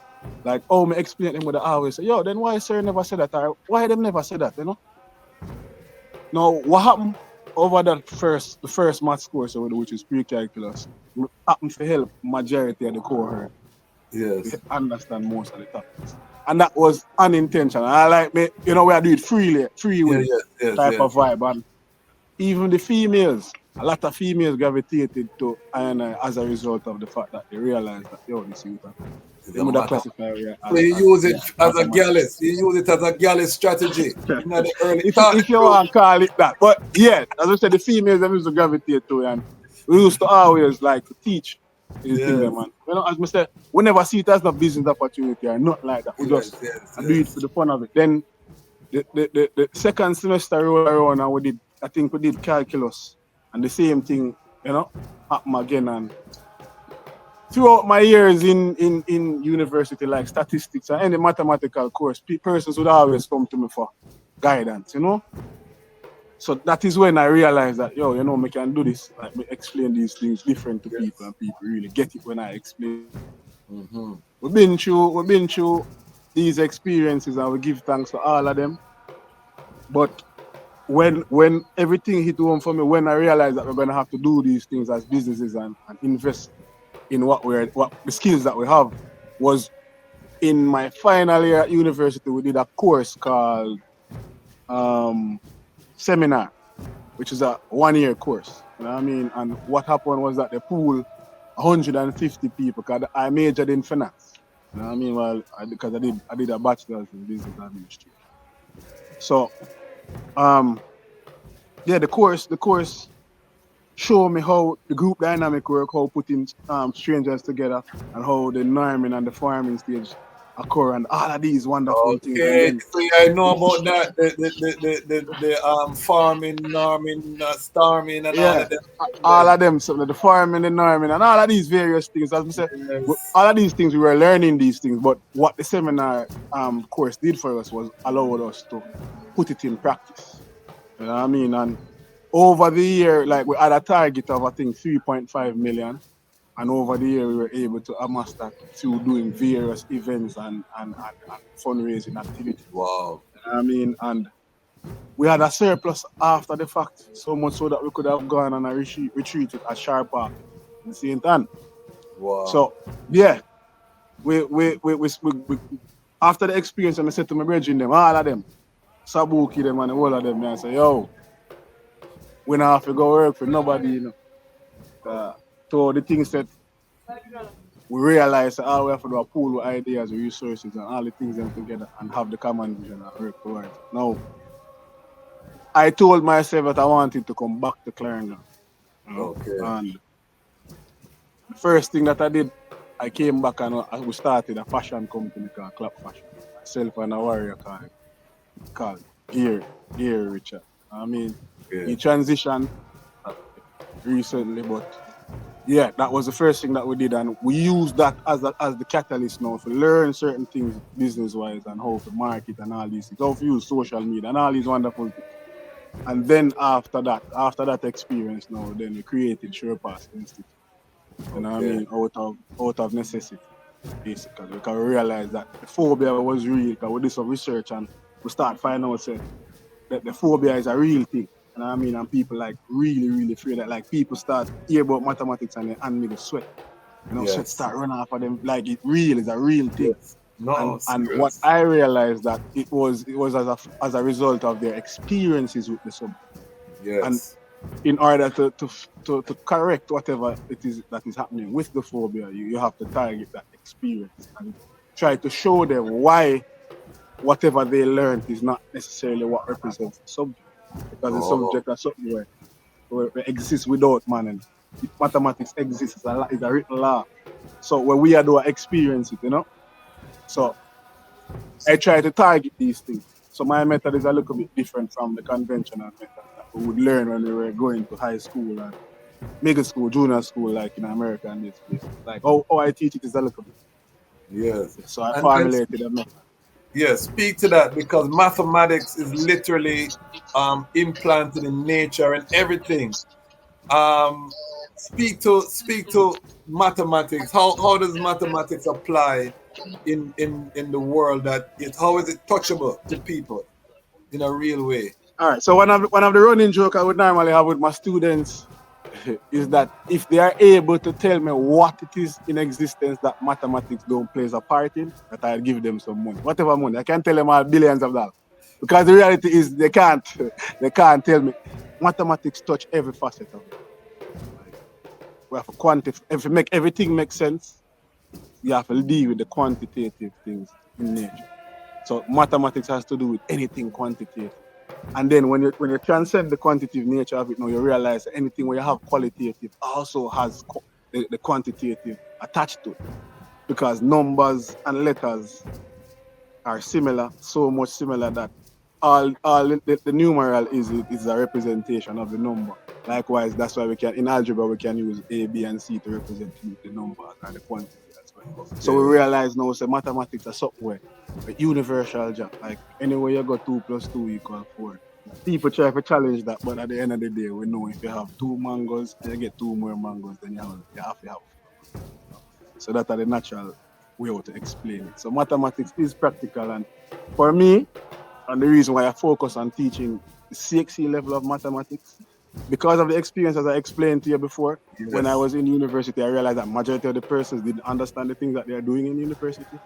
S4: like, oh, me explain them, would always say, yo, then why sir never said that? Or why them never said that, Now, what happened over the first maths course, which is pre-calculus, happened to help majority of the cohort
S5: Yes.
S4: understand most of the topics. And that was unintentional. I like me, we are doing it free will type of vibe. And even the females, a lot of females gravitated to I as a result of the fact that they realized that, this youth, they would have classified it
S5: as, so you use it as a gallus. You use it as a gallus strategy.
S4: if you want to call it that. But yeah, as I said, the females them used to gravitate to it, and we used to always like to teach these things, man. As I said, we never see it as a business opportunity or not like that. We just do it for the fun of it. Then the second semester rolled around and I think we did calculus, and the same thing, happened again. And throughout my years in university, like statistics and any mathematical course, persons would always come to me for guidance, So that is when I realized that, I can do this, like me explain these things different to people, and people really get it when I explain. We've been through these experiences, and we give thanks to all of them. But when everything hit home for me, when I realized that we're gonna have to do these things as businesses and invest in what the skills that we have, was in my final year at university. We did a course called seminar, which is a 1-year course. You know what I mean? And what happened was that they pooled 150 people, because I majored in finance. You know what I mean? Well, because I did a bachelor's in business administration. So the course show me how the group dynamic work, how putting strangers together, and how the norming and the farming stage occur, and all of these wonderful things. And then,
S5: so I know about that. The farming, norming, starming, and all of them.
S4: All of them, so the farming, the norming, and all of these various things. As we said, all of these things, we were learning these things. But what the seminar course did for us was allowed us to put it in practice. You know what I mean? And over the year, like, we had a target of, I think, 3.5 million. And over the year, we were able to amass that through doing various events and fundraising activities.
S5: Wow.
S4: You know what I mean? And we had a surplus after the fact, so much so that we could have gone on a retreat at Sharp Park in St. Anne.
S5: Wow.
S4: So, yeah, we after the experience, and I said to my brethren, them, all of them, Sabuki them and all of them, I say, yo, we don't have to go work for nobody, So the things that we realize that all we have to do a pool with ideas, resources, and all the things them together, and have the common vision and work towards it. Now, I told myself that I wanted to come back to Clarendon.
S5: Okay.
S4: And the first thing that I did, I came back and we started a fashion company called Clap Fashion. Myself and a warrior called Gear Richard. I mean, he transitioned recently, but yeah, that was the first thing that we did, and we used that as the catalyst now to learn certain things business-wise, and how to market and all these things, how to use social media and all these wonderful things. And then after that experience now, then we created Sherpa's Institute. You know what I
S5: Okay.
S4: mean? Out of necessity, basically. Because we realize that the phobia was real. Because we did some research and we start finding out that the phobia is a real thing. You know what I mean? And people like really, really fear that. Like people start hear about mathematics and their hand make sweat. You know, sweat
S5: Yes.
S4: start running off of them. Like it's a real thing.
S5: Yes. No,
S4: And what
S5: serious.
S4: I realized that it was as a result of their experiences with the subject. And
S5: Yes.
S4: in order to correct whatever it is that is happening with the phobia, you have to target that experience and try to show them why whatever they learned is not necessarily what represents the subject. Because the
S5: Oh,
S4: subject is something where exists without man. And if mathematics exists, it's a written law. So when we are doing experience it, So I try to target these things. So my method is a little bit different from the conventional method that we would learn when we were going to high school and middle school, junior school, like in America and this place. Like how I teach it is a little bit.
S5: yes.
S4: So I
S5: And then
S4: formulated a method.
S5: yes, speak to that because mathematics is literally implanted in nature and everything. Um, speak to mathematics. How does mathematics apply in the world that it how is it touchable to people in a real way?
S4: All right. So one of the running joke I would normally have with my students is that if they are able to tell me what it is in existence that mathematics don't plays a part in, that I'll give them some money, whatever money. I can't tell them all billions of dollars because the reality is they can't. They can't tell me. Mathematics touch every facet of it. Like, we have to quantify. If you make everything make sense, you have to deal with the quantitative things in nature. So mathematics has to do with anything quantitative. And then when you transcend the quantitative nature of it, now you realize that anything where you have qualitative also has the quantitative attached to it. Because numbers and letters are similar, so much similar that all the numeral is a representation of the number. Likewise, that's why we can in algebra we can use A, B, and C to represent the numbers and the quantity as well. So we
S5: Okay.
S4: realize now say mathematics are somewhere a universal job. Like anywhere you go 2 + 2 = 4. People try to challenge that, but at the end of the day, we know if you have 2 mangoes and you get 2 more mangoes, then you have to have 4 mangoes. So that's the natural way to explain it. So mathematics is practical, and for me, and the reason why I focus on teaching the CXC level of mathematics, because of the experience as I explained to you before, when I
S5: Yes.
S4: was in university, I realized that majority of the persons didn't understand the things that they are doing in university.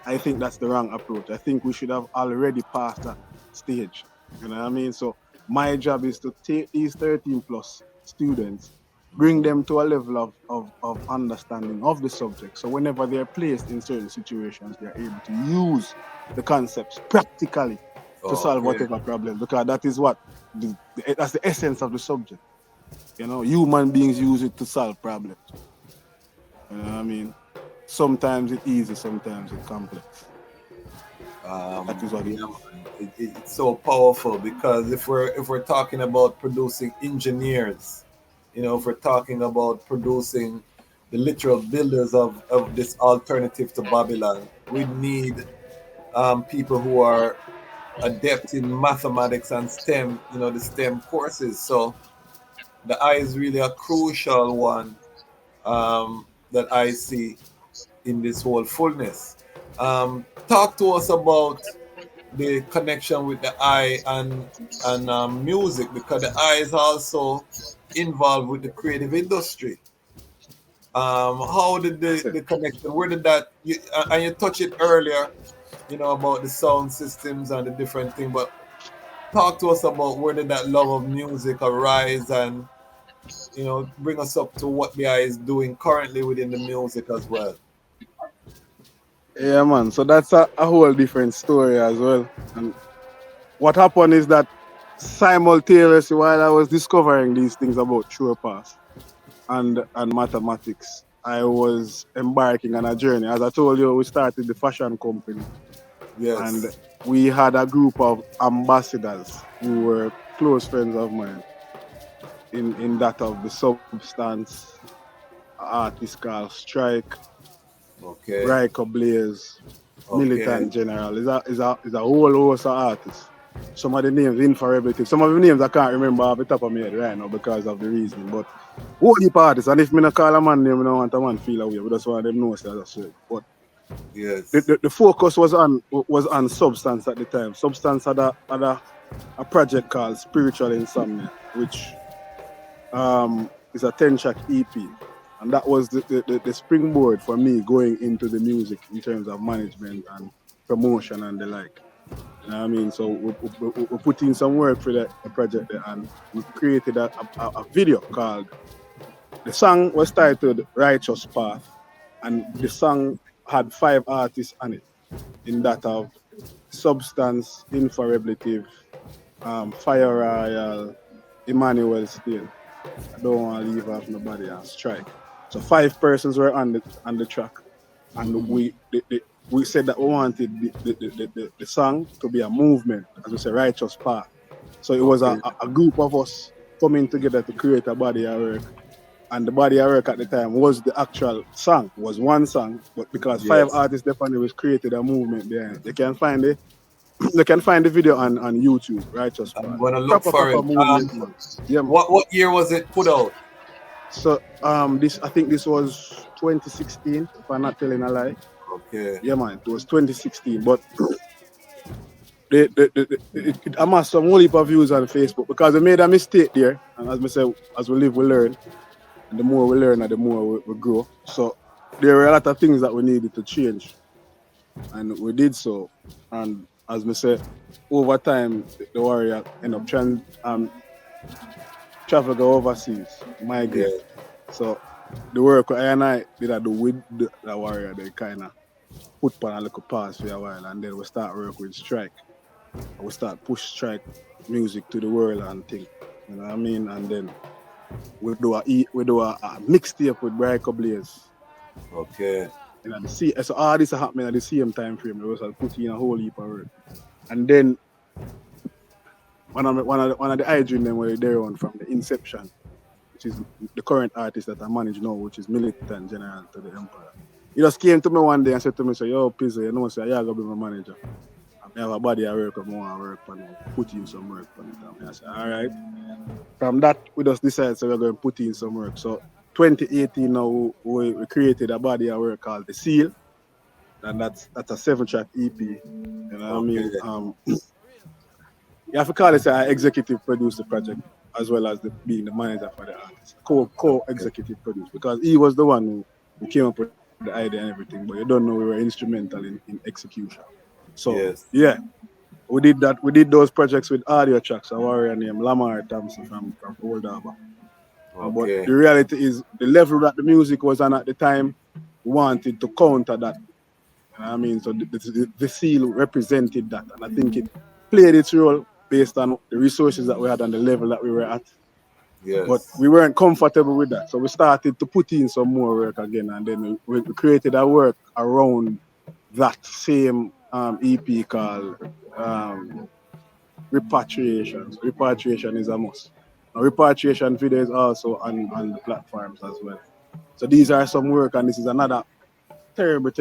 S4: I think that's the wrong approach. I think we should have already passed that stage. You know what I mean? So my job is to take these 13 plus students, bring them to a level of understanding of the subject. So whenever they're placed in certain situations, they're able to use the concepts practically to solve
S5: Okay.
S4: whatever problem, because that is what that's the essence of the subject. Human beings use it to solve problems. You know what I mean? Sometimes it's easy, sometimes it's complex. That is what it
S5: Yeah,
S4: is.
S5: man. It's so powerful because if we're talking about producing engineers, if we're talking about producing the literal builders of this alternative to Babylon, we need people who are adept in mathematics and STEM, the STEM courses. So the I is really a crucial one that I see in this whole fullness. Talk to us about the connection with the eye and music because the eye is also involved with the creative industry. How did
S4: That's it.
S5: the connection? Where did that? And you touched it earlier, about the sound systems and the different thing. But talk to us about where did that love of music arise and bring us up to what the eye is doing currently within the music as well.
S4: Yeah, man. So that's a whole different story as well. And what happened is that simultaneously, while I was discovering these things about true path and mathematics, I was embarking on a journey. As I told you, we started the fashion company, and
S5: Yes.
S4: we had a group of ambassadors who were close friends of mine in that of the substance artist called Strike,
S5: Okay.
S4: Ryker Blaze,
S5: Okay.
S4: Militant General. Is a whole host of artists. some of the names invariably. Some of the names I can't remember off the top of my head right now because of the reasoning. But whole heap of artists, and if me not call a man name, I don't want a man feel away. But that's why them know say that's it. But
S5: Yes.
S4: the focus was on Substance at the time. Substance had a project called Spiritual Insomnia, which is a 10-track EP. And that was the springboard for me going into the music in terms of management and promotion and the like. You know what I mean? So we put in some work for the project there, and we created a video called, the song was titled Righteous Path, and the song had 5 artists on it, in that of Substance, Infallibility, Fire Royal, Emmanuel Steele. I don't want to leave off nobody on strike. So 5 persons were on the track, and we said that we wanted the song to be a movement, as we say, righteous path. So it was a group of us coming together to create a body of work. And the body of work at the time was the actual song, was one song, but because 5 artists definitely was created a movement there. They can find it. They can find the video on YouTube, Righteous Path.
S5: I'm gonna look for it.
S4: Movement, man. Yeah, man.
S5: What year was it put out?
S4: So I think this was 2016, if I'm not telling a lie.
S5: Okay.
S4: Yeah, man, it was 2016. But it amassed some whole heap of views on Facebook because we made a mistake there. And as we say, as we live, we learn. And the more we learn, the more we grow. So there were a lot of things that we needed to change. And we did so. And as we said, over time, the warrior ended up travel overseas, migrate. Yeah. So the work I and I did I do with the warrior, they kind of put on a little pause for a while, and then we start work with Strike. We start push Strike music to the world and thing. You know what I mean? And then we do a mixtape with Brico Blaze.
S5: Okay.
S4: You know, so all this happening at the same time frame. It was put in a whole heap of work. And then one of the iDream them were there on from the inception, which is the current artist that I manage now, which is Militant General to the Empire. He just came to me one day and said to me, yo, Pizzle, you know, say, yeah, I'm going to be my manager. I have a body I work on, I want to work on it, put in some work on it. And I said, all right. From that, we just decided so we're going to put in some work. So 2018 now, we created a body of work called The Seal. And that's a 7-track EP. You know what I mean? You have to call it I executive produce the project as well as being the manager for the artist. Co-executive produce, because he was the one who came up with the idea and everything, but you don't know we were instrumental in execution. So yeah, we did that. We did those projects with audio tracks, a warrior named Lamar Thompson from Old Harbour. But the reality is the level that the music was on at the time, we wanted to counter that. You know what I mean? So the Seal represented that, and I think it played its role based on the resources that we had and the level that we were at. Yes. But we weren't comfortable with that. So we started to put in some more work again, and then we created a work around that same EP called Repatriation. So Repatriation is a must. Now, Repatriation video is also on the platforms as well. So these are some work, and this is another terrible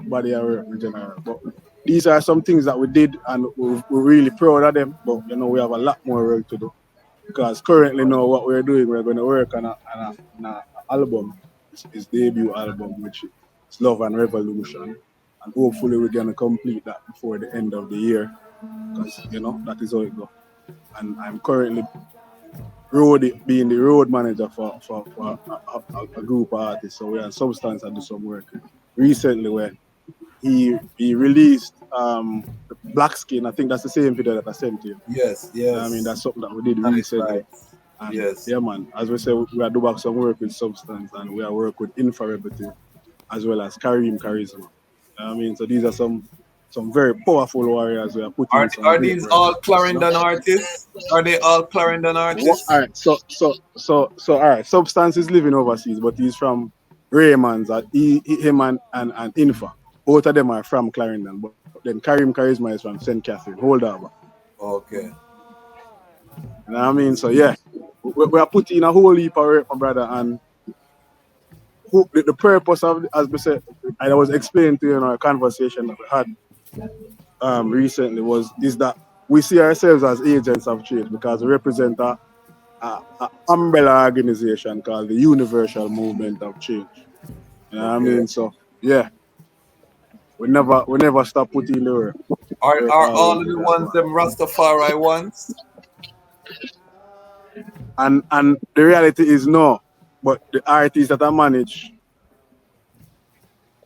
S4: body of work in general. But these are some things that we did, and we're really proud of them. But you know, we have a lot more work to do, because currently now what we're doing, we're going to work on an album, his debut album, which is Love and Revolution, and hopefully we're going to complete that before the end of the year, because you know that is how it goes. And I'm currently being the road manager for a group of artists. So we have Substance and do some work recently where he released Black Skin. I think that's the same video that I sent to you.
S5: Yes.
S4: I mean, that's something that we did recently. Right. And yeah, man. As we say, we are doing some work with Substance, and we are work with Infallibility as well as Kareem Charisma. I mean, so these are some very powerful warriors we are putting.
S5: Are these all Clarendon artists? Are they all Clarendon artists?
S4: All right. So all right. Substance is living overseas, but he's from Raymond's. Him and Infa. Both of them are from Clarendon, but then Kareem Charisma is from St. Catherine, Hold Harbour.
S5: Okay.
S4: You know what I mean? So yeah, we are putting a whole heap of work, my brother, and the purpose of, as we said, and I was explaining to you in our conversation that we had recently, is that we see ourselves as agents of change because we represent a umbrella organization called the Universal Movement of Change. You know what I mean? So yeah, we never stop putting in the work.
S5: Are all
S4: Always
S5: of
S4: do
S5: the
S4: that
S5: ones
S4: one.
S5: them Rastafari ones?
S4: And the reality is no, but the artists that I manage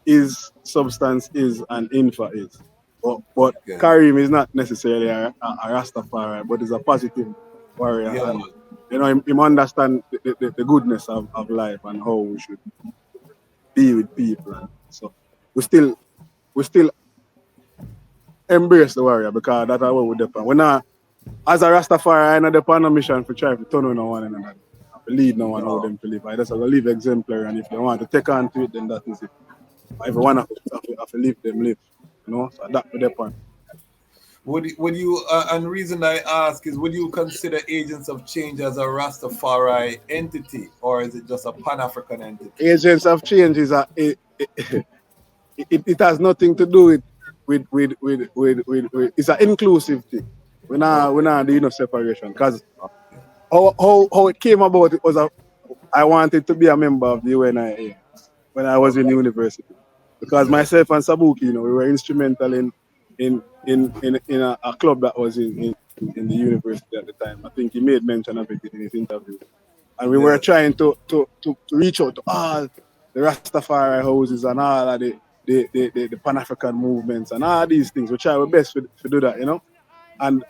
S4: is substance is and infa is. But
S5: Okay.
S4: Karim is not necessarily a Rastafari, but he's a positive warrior,
S5: Yeah.
S4: and you know him understand the goodness of life and how we should be with people. And so we still embrace the warrior because that's how we depend. We're not as a Rastafari, I'm not depend on a mission for try to turn on one another. I lead no one how
S5: No.
S4: them to live. I just have to live exemplary, and if they want to take on to it, then that is it. Everyone have to live them live. You know, so that would depend.
S5: Would you and reason I ask is, would you consider Agents of Change as a Rastafari entity, or is it just a Pan African entity?
S4: Agents of change is it has nothing to do with it's an inclusive thing. We're not doing no separation because how it came about, it was I wanted to be a member of the UNIA when I was in university because myself and Sabuki, you know, we were instrumental in a club that was in the university at the time. I think he made mention of it in his interview. And we were
S5: Yes.
S4: trying to reach out to all the Rastafari houses and all of the Pan African movements and all these things. We try our best to do that, you know. And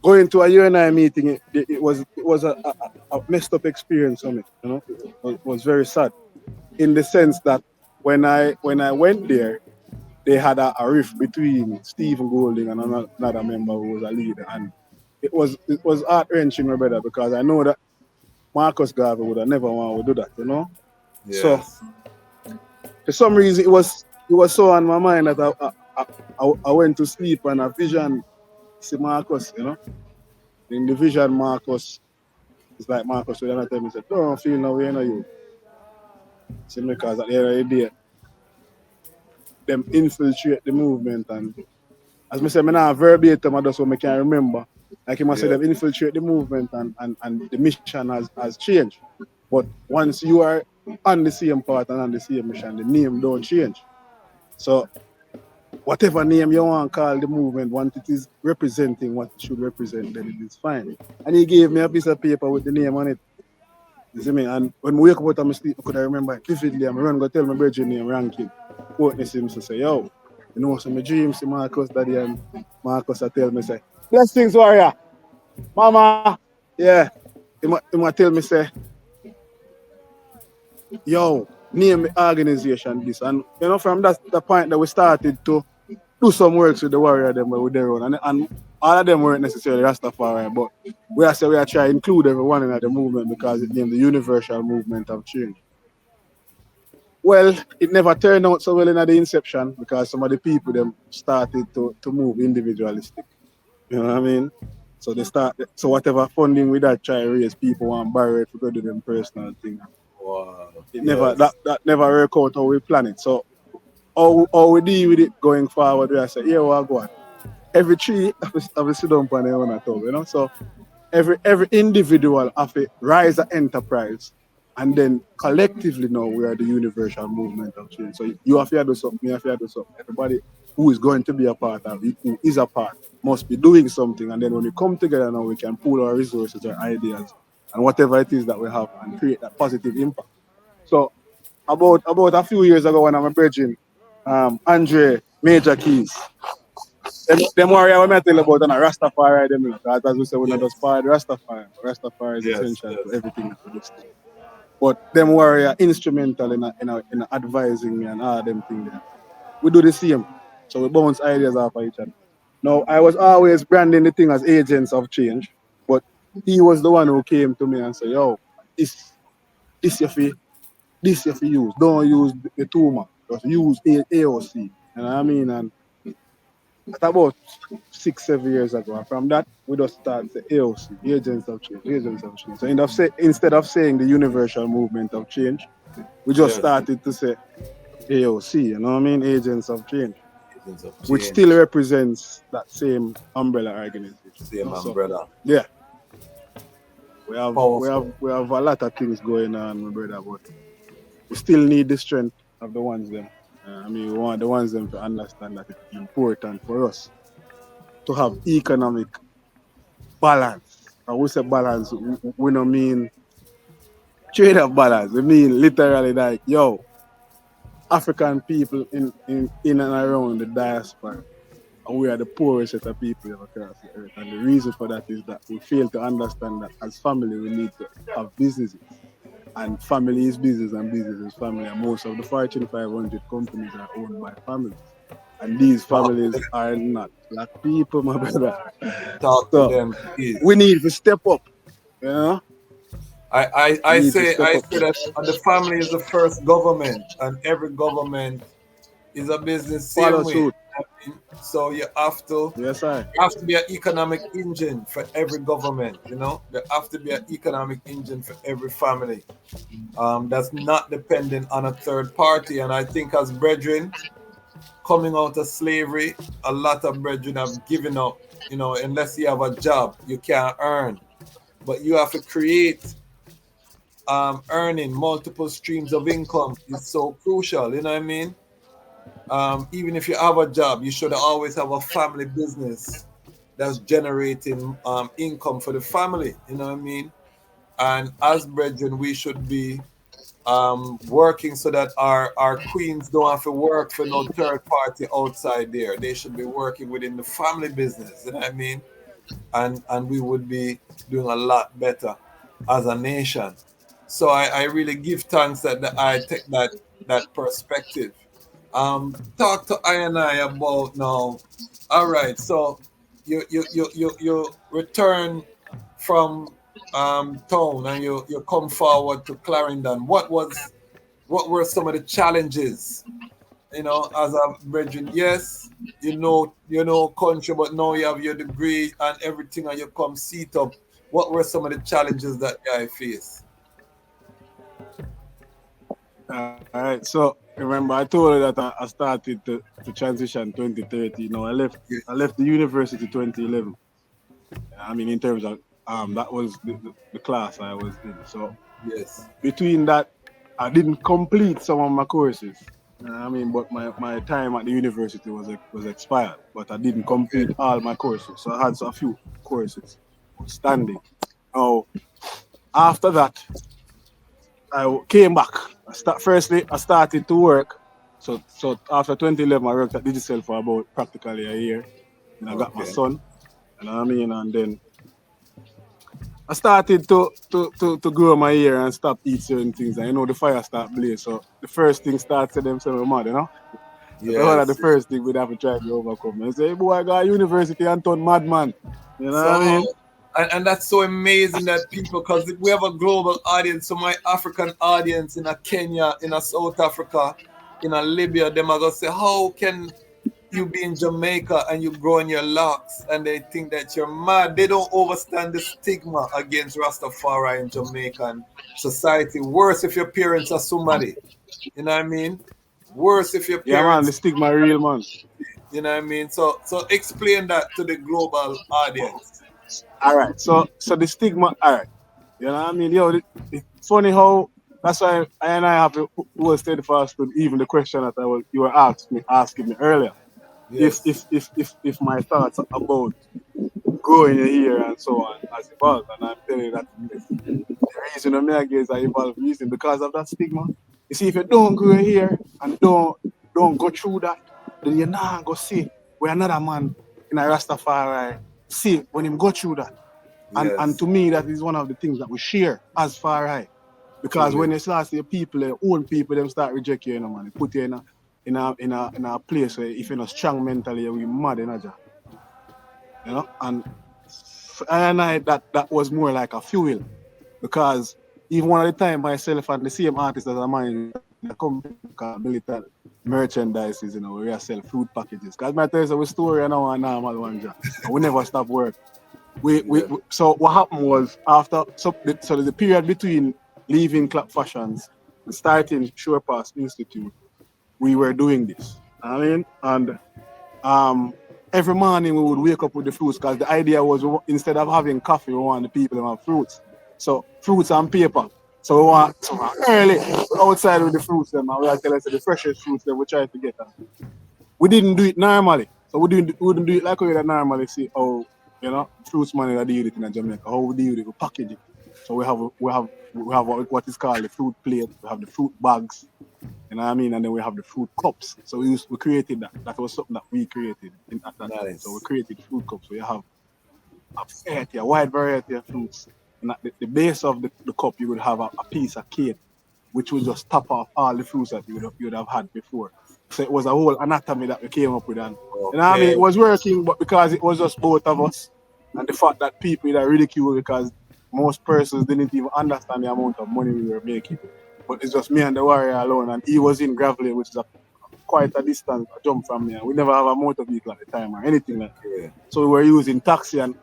S4: going to a UNI meeting, it was a messed up experience for me, you know. It was very sad in the sense that when I went there, they had a rift between Stephen Golding and another member who was a leader, and it was heart wrenching, my brother, because I know that Marcus Garvey would have never want to do that, you know. So
S5: Yes.
S4: for some reason, it was so on my mind that I went to sleep and a vision see Marcus, you know. In the vision, Marcus, it's like Marcus would have tell me, say, don't feel no way, no you. See, because at the end of the day, them infiltrate the movement, and as I said, I not verbatim, I just what I can remember. Like he must say,
S5: Yes.
S4: them infiltrate the movement, and the mission has changed. But once you are on the same part and on the same mission, the name don't change. So whatever name you want to call the movement, once it is representing what it should represent, then it is fine. And he gave me a piece of paper with the name on it. You see me? And when we wake up out of my sleep, I could remember it vividly. I'm run go tell my brother name ranking. Quote Simpson say, yo, you know some of my dreams, see Marcus daddy, and Marcus I tell me say, blessings warrior, mama. Yeah. He might tell me say, yo, name the organization this. And you know, from that the point that we started to do some works with the warrior them with their own. And all of them weren't necessarily Rastafari, but we are trying to include everyone in the movement because it named the Universal Movement of Change. Well, it never turned out so well in the inception because some of the people them started to move individualistic. You know what I mean? So whatever funding we that try to raise, people want borrow it to go do them personal thing.
S5: Wow.
S4: It never
S5: Yes.
S4: that never work out how we plan it. So how we deal with it going forward, we are say, yeah, we'll go on. Every tree have a sit down on their own at all, you know. So every individual have to rise an enterprise, and then collectively now we are the universal movement of change. So you have to do something, me have to do something. Everybody who is going to be a part of it, who is a part, must be doing something. And then when we come together now, we can pool our resources, our ideas, and whatever it is that we have, and create that positive impact. So about a few years ago when I'm a bridging, Andre Major Keys. Them warrior when I tell about and a Rastafari them, you know, 'cause as we say, we're not
S5: Yes.
S4: just part of Rastafari. Rastafari is
S5: Yes.
S4: essential to
S5: Yes.
S4: everything that we do. But them warrior instrumental in advising me and all them things there. We do the same. So we bounce ideas off of each other. Now I was always branding the thing as agents of change, but he was the one who came to me and said, yo, this this you feel this you feel use. Don't use the tumor. Just use AOC. You know what I mean? And at about 6, 7 years ago. And from that, we just start the AOC, Agents of Change, Agents of Change. So instead of saying the Universal Movement of Change, we just
S5: Yes.
S4: started to say AOC, you know what I mean? Agents of Change.
S5: Agents of
S4: which
S5: change.
S4: still represents that same umbrella organization.
S5: Same
S4: So,
S5: umbrella.
S4: yeah, we have
S5: Powerful.
S4: a lot of things going on, my brother, but we still need the strength of the ones them. I mean, we want the ones them to understand that it is important for us to have economic balance. And we say balance, we don't mean trade of balance. We mean literally like, yo, African people in and around the diaspora, and we are the poorest set of people across the earth. And the reason for that is that we fail to understand that as family we need to have businesses. And family is business and business is family. And most of the Fortune 500 companies are owned by families. And these
S5: Talk to
S4: families
S5: them.
S4: are not black people, my brother.
S5: Talk to
S4: So
S5: them,
S4: we
S5: please.
S4: need to step up, you know? We
S5: I
S4: need to
S5: say
S4: step
S5: I
S4: up.
S5: say that the family is the first government, and every government is a business same
S4: Follow
S5: way.
S4: suit.
S5: I mean, so
S4: Yes, I.
S5: you have to be an economic engine for every government. You know, there have to be an economic engine for every family. That's not dependent on a third party. And I think as brethren coming out of slavery, a lot of brethren have given up. You know, unless you have a job, you can't earn. But you have to create earning multiple streams of income is so crucial. You know what I mean? Even if you have a job, you should always have a family business that's generating income for the family. You know what I mean? And as brethren, we should be working so that our queens don't have to work for no third party outside there. They should be working within the family business. You know what I mean? And we would be doing a lot better as a nation. So I really give thanks that I take that perspective. Talk to I and I about now. All right, so you return from town and you come forward to Clarendon. What were some of the challenges? You know, as a brethren, yes, you know country, but now you have your degree and everything, and you come seat up. What were some of the challenges that guy faced?
S4: All right. So remember, I told you that I started to transition 2030. You know,
S5: Yes,
S4: I left the university 2011. I mean, in terms of that was the class I was in. So
S5: yes,
S4: between that, I didn't complete some of my courses. I mean, but my time at the university was expired. But I didn't
S5: okay,
S4: complete all my courses. So I had a few courses outstanding. Now, after that, I came back. Firstly, I started to work. So after 2011, I worked at Digicel for about practically a year. And I got my
S5: okay,
S4: son, you know what I mean? And then I started to grow my hair and stop eat certain things. And you know, the fire start blaze. So the first thing starts to them say, mad, you know? That's one of the
S5: yes.
S4: first thing we'd have to try to overcome. And say, hey, boy, I got university and turn madman. You know what
S5: So
S4: I
S5: how
S4: mean?
S5: and that's so amazing that people, because we have a global audience, so my African audience in a Kenya, in a South Africa, in a Libya, them are gonna say, how can you be in Jamaica and you growing your locks, and they think that you're mad. They don't understand the stigma against Rastafari in Jamaican society. Worse if your parents are somebody. You know what I mean? Worse if your
S4: Yeah, man,
S5: parents,
S4: the stigma real, man.
S5: you know what I mean? So explain that to the global audience.
S4: All right. So the stigma, all right. You know what I mean? Yo, it's funny how that's why I and I have to was steadfast to even the question that you were asking me earlier.
S5: Yes.
S4: If my thoughts about growing here and so on has evolved, and I'm telling you that the reason I'm here is I evolved reason because of that stigma. You see, if you don't grow here and don't go through that, then you're not gonna see where another man in a Rastafari see when him go through that. And
S5: Yes.
S4: to me, that is one of the things that we share as far right. Because
S5: Truly.
S4: when you start see people, your own people, them start reject you, you know, man. They put you in a place where if you're not strong mentally, you're mad in a job. You know? And that was more like a fuel. Because even one of the time myself and the same artist as a man in a company called Militant Merchandises, you know, where we sell food packages. Because my tell you a story and now and normal one job. And we never stop work.
S5: Yeah.
S4: So what happened was after so the period between leaving Clap Fashions and starting Shore Pass Institute, we were doing this. I mean, and every morning we would wake up with the fruits because the idea was instead of having coffee, we want the people to have fruits. So fruits and paper. So we want early outside with the fruits them and we are telling us the freshest fruits that we try to get. We didn't do it normally. So wouldn't do it like we would normally see how, fruits money that deal it in Jamaica, how we deal it, we package it. So we have what is called the fruit plate, we have the fruit bags, you know what I mean? And then we have the fruit cups. So we created that. That was something that we created at that time. So we created fruit cups. So you have a wide variety of fruits. And at the base of the cup, you would have a piece of cake, which would just top off all the fruits that you would have had before. So it was a whole anatomy that we came up with. And you know what I mean? It was working, but because it was just both of us, and the fact that people that ridicule because most persons didn't even understand the amount of money we were making. But it's just me and the warrior alone, and he was in Gravelly, which is quite a distance, a jump from me. And we never have a motor vehicle at the time or anything like that. Yeah. So we were using taxi, and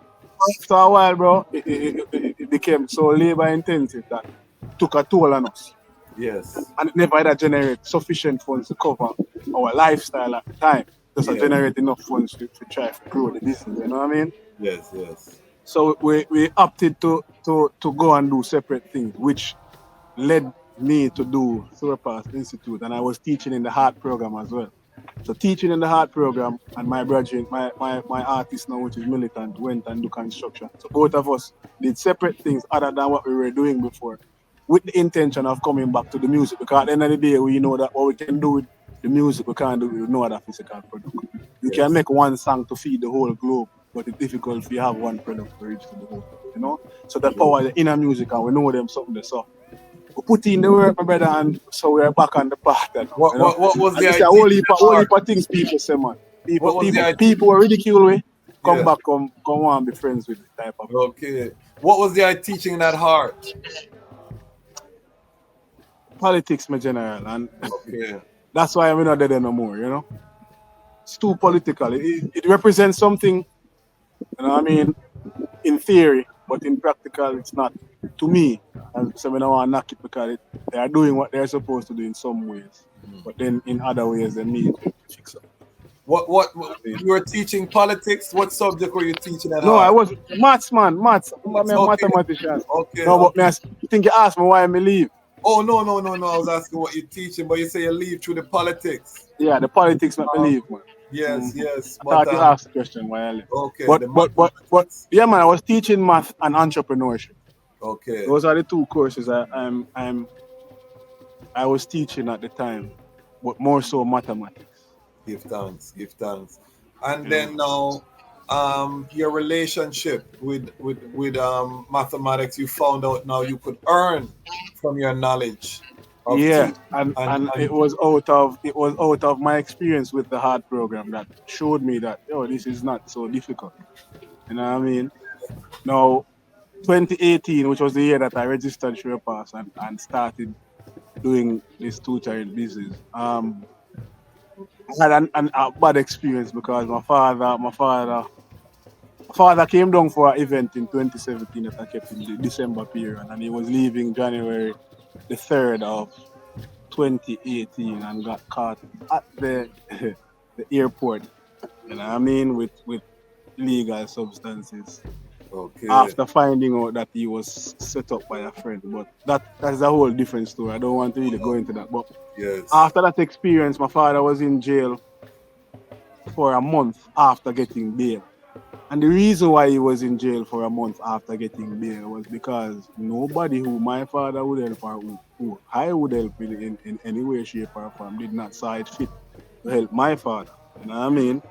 S4: after a while, bro, it became so labor intensive that it took a toll on us.
S5: Yes.
S4: And it never had to generate sufficient funds to cover our lifestyle at the time. Just to generate enough funds to try to grow the business, you know what I mean?
S5: Yes, yes.
S4: So we opted to go and do separate things, which led me to do Surpass Institute, and I was teaching in the Heart program as well. So teaching in the Heart program, and my brother, my artist now, which is Militant, went and do construction. So both of us did separate things other than what we were doing before, with the intention of coming back to the music. Because at the end of the day, we know that what we can do with the music, we can't do with no other physical product. You can make one song to feed the whole globe, but it's difficult if you have one product to reach to the whole, you know? So the power is in the music, and we know them something that's up. We put in the work, my brother, and so we're back on the path.
S5: What was the idea?
S4: Whole heap of things people say, man. People were ridicule we. Come back, come on, be friends with the type of.
S5: Okay. What was the teaching that heart?
S4: Politics, my general, and that's why I'm not there no more, you know. It's too political. It represents something, you know what I mean, in theory, but in practical, it's not. To me, and so I don't want to knock it because they are doing what they're supposed to do in some ways, but then in other ways they need to fix it.
S5: What you were teaching politics? What subject were you teaching at
S4: No,
S5: heart?
S4: I was maths, man. Maths. I'm a mathematician.
S5: Okay.
S4: No, but you think you asked me why I leave?
S5: Oh no. I was asking what you're teaching, but you say you leave through the politics.
S4: Yeah, the politics make me leave, man.
S5: Yes.
S4: I thought you asked the question why I left.
S5: Okay.
S4: But yeah, man, I was teaching math and entrepreneurship.
S5: Okay.
S4: Those are the two courses I was teaching at the time, but more so mathematics.
S5: Give thanks. And then now, your relationship with mathematics, you found out now you could earn from your knowledge.
S4: And it was out of my experience with the Heart program that showed me that this is not so difficult. You know what I mean? Now, 2018, which was the year that I registered Surpass and started doing this tutoring business, I had a bad experience because my father came down for an event in 2017 that I kept in the December period, and he was leaving January the 3rd of 2018 and got caught at the airport, you know what I mean, with illegal substances.
S5: Okay.
S4: After finding out that he was set up by a friend, but that's a whole different story. I don't want to really go into that. But after that experience, my father was in jail for a month after getting bail. And the reason why he was in jail for a month after getting bail was because nobody who my father would help or who I would help in any way, shape, or form did not saw it fit to help my father. You know what I mean?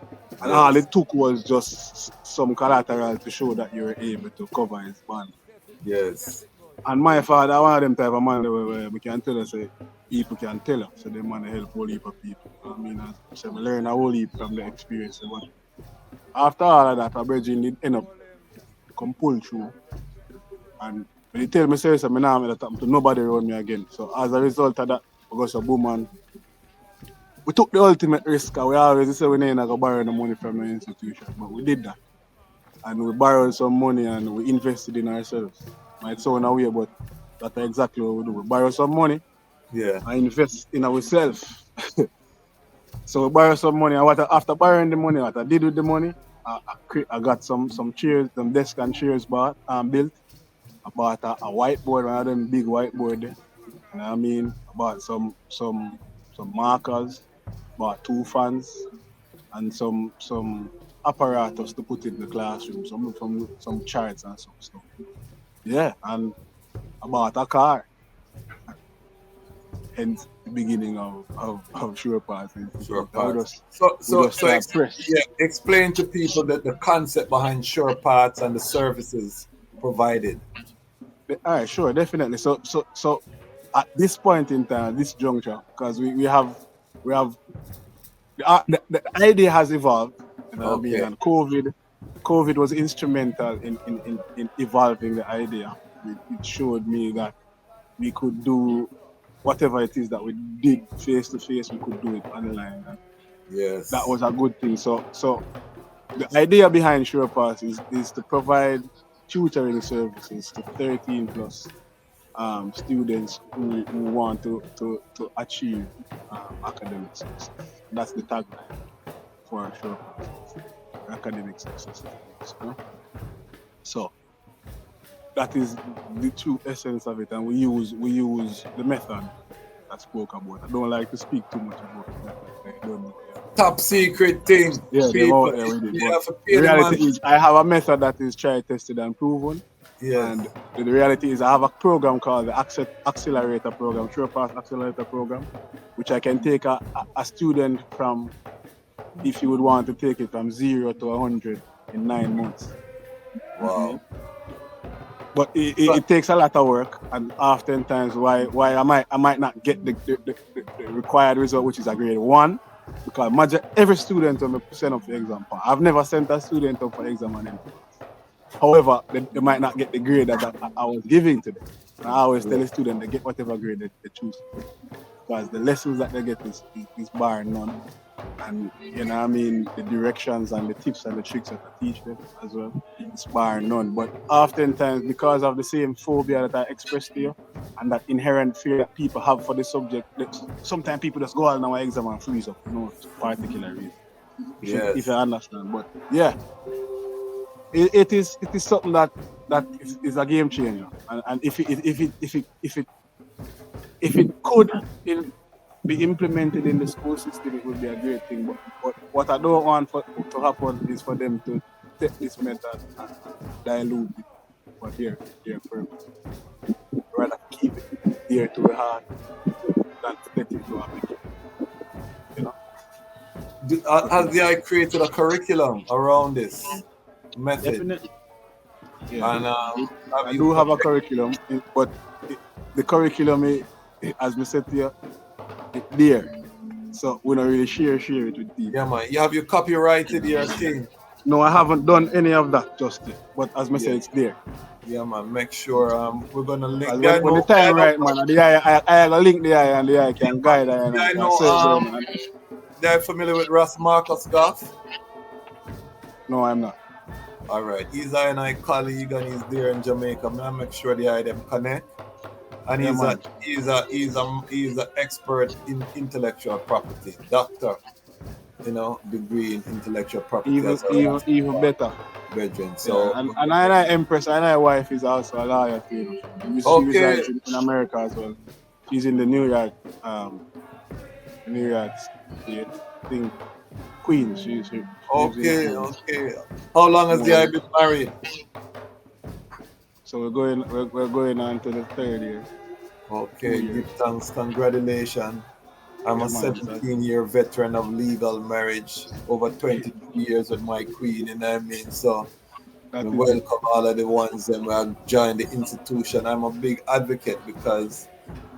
S4: And all it took was just some collateral to show that you were able to cover his bond.
S5: Yes.
S4: And my father, one of them type of man where we can tell us, people can tell us, so they want to help a whole heap of people. You know what I mean? So we learn a whole heap from the experience. But after all of that, our brethren did end up come pull through. And when he tell me, say, I'm not going to happen to nobody around me again. So as a result of that, we got a boom and we took the ultimate risk. We always say we're not going to borrow the money from the institution, but we did that. And we borrowed some money and we invested in ourselves. Might sound a way, but that's exactly what we do. We borrow some money and invest in ourselves. So we borrow some money, and after borrowing the money, what I did with the money, I got some chairs, some desk and chairs built. I bought a whiteboard, one of them big whiteboard there. You know what I mean? I bought some markers, bought 2 fans, and some apparatus to put in the classroom, some charts and some stuff. Yeah, and I bought a car. Hence the beginning of Sure Pass Institute.
S5: Sure
S4: We
S5: Parts.
S4: just start press.
S5: Explain to people that the concept behind Sure Parts and the services provided.
S4: All right, sure, definitely. So at this point in time, this juncture, because we have the idea has evolved, you know what I mean, and COVID was instrumental in evolving the idea. It showed me that we could do whatever it is that we did face to face, we could do it online. And
S5: yes,
S4: that was a good thing. So the idea behind Sure Pass is to provide tutoring services to 13 plus students who want to achieve academic success. That's the tagline for Sure Pass, academic success. So that is the true essence of it, and we use the method that spoke about. I don't like to speak too much about it. I don't know.
S5: Top secret thing.
S4: Yeah,
S5: people,
S4: the reality is I have a method that is tried, tested, and proven.
S5: Yes.
S4: And the reality is I have a program called the Accelerator Program, Sure Pass Accelerator Program, which I can take a student from, if you would want to take it from 0 to 100 in 9 months.
S5: Wow.
S4: But it takes a lot of work, and oftentimes why I might not get the required result, which is a grade 1, because imagine every student I'm send up for exam. I've never sent a student up for exam and anything. However, they might not get the grade that I was giving to them. And I always tell the student they get whatever grade they choose, because the lessons that they get is bar none. And you know what I mean, the directions and the tips and the tricks that I teach them as well, it's bar none. But oftentimes, because of the same phobia that I expressed to you, and that inherent fear that people have for the subject, sometimes people just go out in our exam and freeze up, for particular reason. If you understand. But yeah, it is something that is a game changer. And if it could be implemented in the school system, it would be a great thing. But what I don't want to happen is for them to take this method and dilute it for their purpose. Rather keep it dear to the heart than to let it go and make it.
S5: Has the I created a curriculum around this method?
S4: Definitely. Yeah.
S5: And
S4: I do have a curriculum, but the curriculum, as I said to you, it's there. So we don't really share it with people.
S5: Yeah, man. You have your copyrighted your thing.
S4: No, I haven't done any of that just yet. But as I said, it's there.
S5: Yeah, man. Make sure we're gonna link.
S4: When the time right, man. I have a link there, and the I can guide.
S5: I know. They're familiar with Ras Marcus Goff?
S4: No, I'm not.
S5: All right. He's I colleague, and he's there in Jamaica. I make sure the I them connect. And he's an expert in intellectual property, doctor, degree in intellectual property.
S4: Even better.
S5: Brethren. So
S4: and I Empress, and my wife is also a lawyer too. She resides in America as well. She's in the New York State thing. Queen. She's
S5: okay. How long has the I been married?
S4: So we're going on to the 3rd year.
S5: Okay, give thanks, congratulations. I'm a 17-year veteran of legal marriage, over 22 years with my queen, you know what I mean? So we welcome all of the ones that have joined the institution. I'm a big advocate because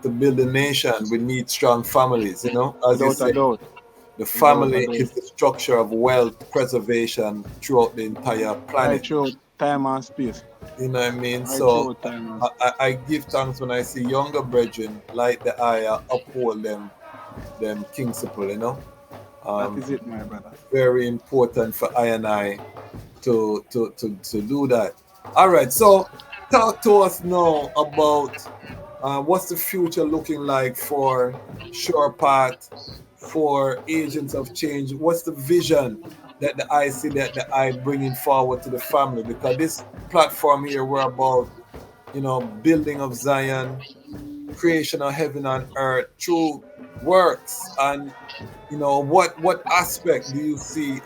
S5: to build a nation, we need strong families, As you said, the family is the structure of wealth preservation throughout the entire planet.
S4: Throughout time and space.
S5: You know what I mean? So I give thanks when I see younger brethren like the I uphold them principle,
S4: that is it, my brother.
S5: Very important for I and I to do that. All right, so talk to us now about what's the future looking like for Sure Path for agents of change? What's the vision that the I see that the I bringing forward to the family? Because this platform here, we're about, building of Zion, creation of heaven and earth through works. And what aspect do you see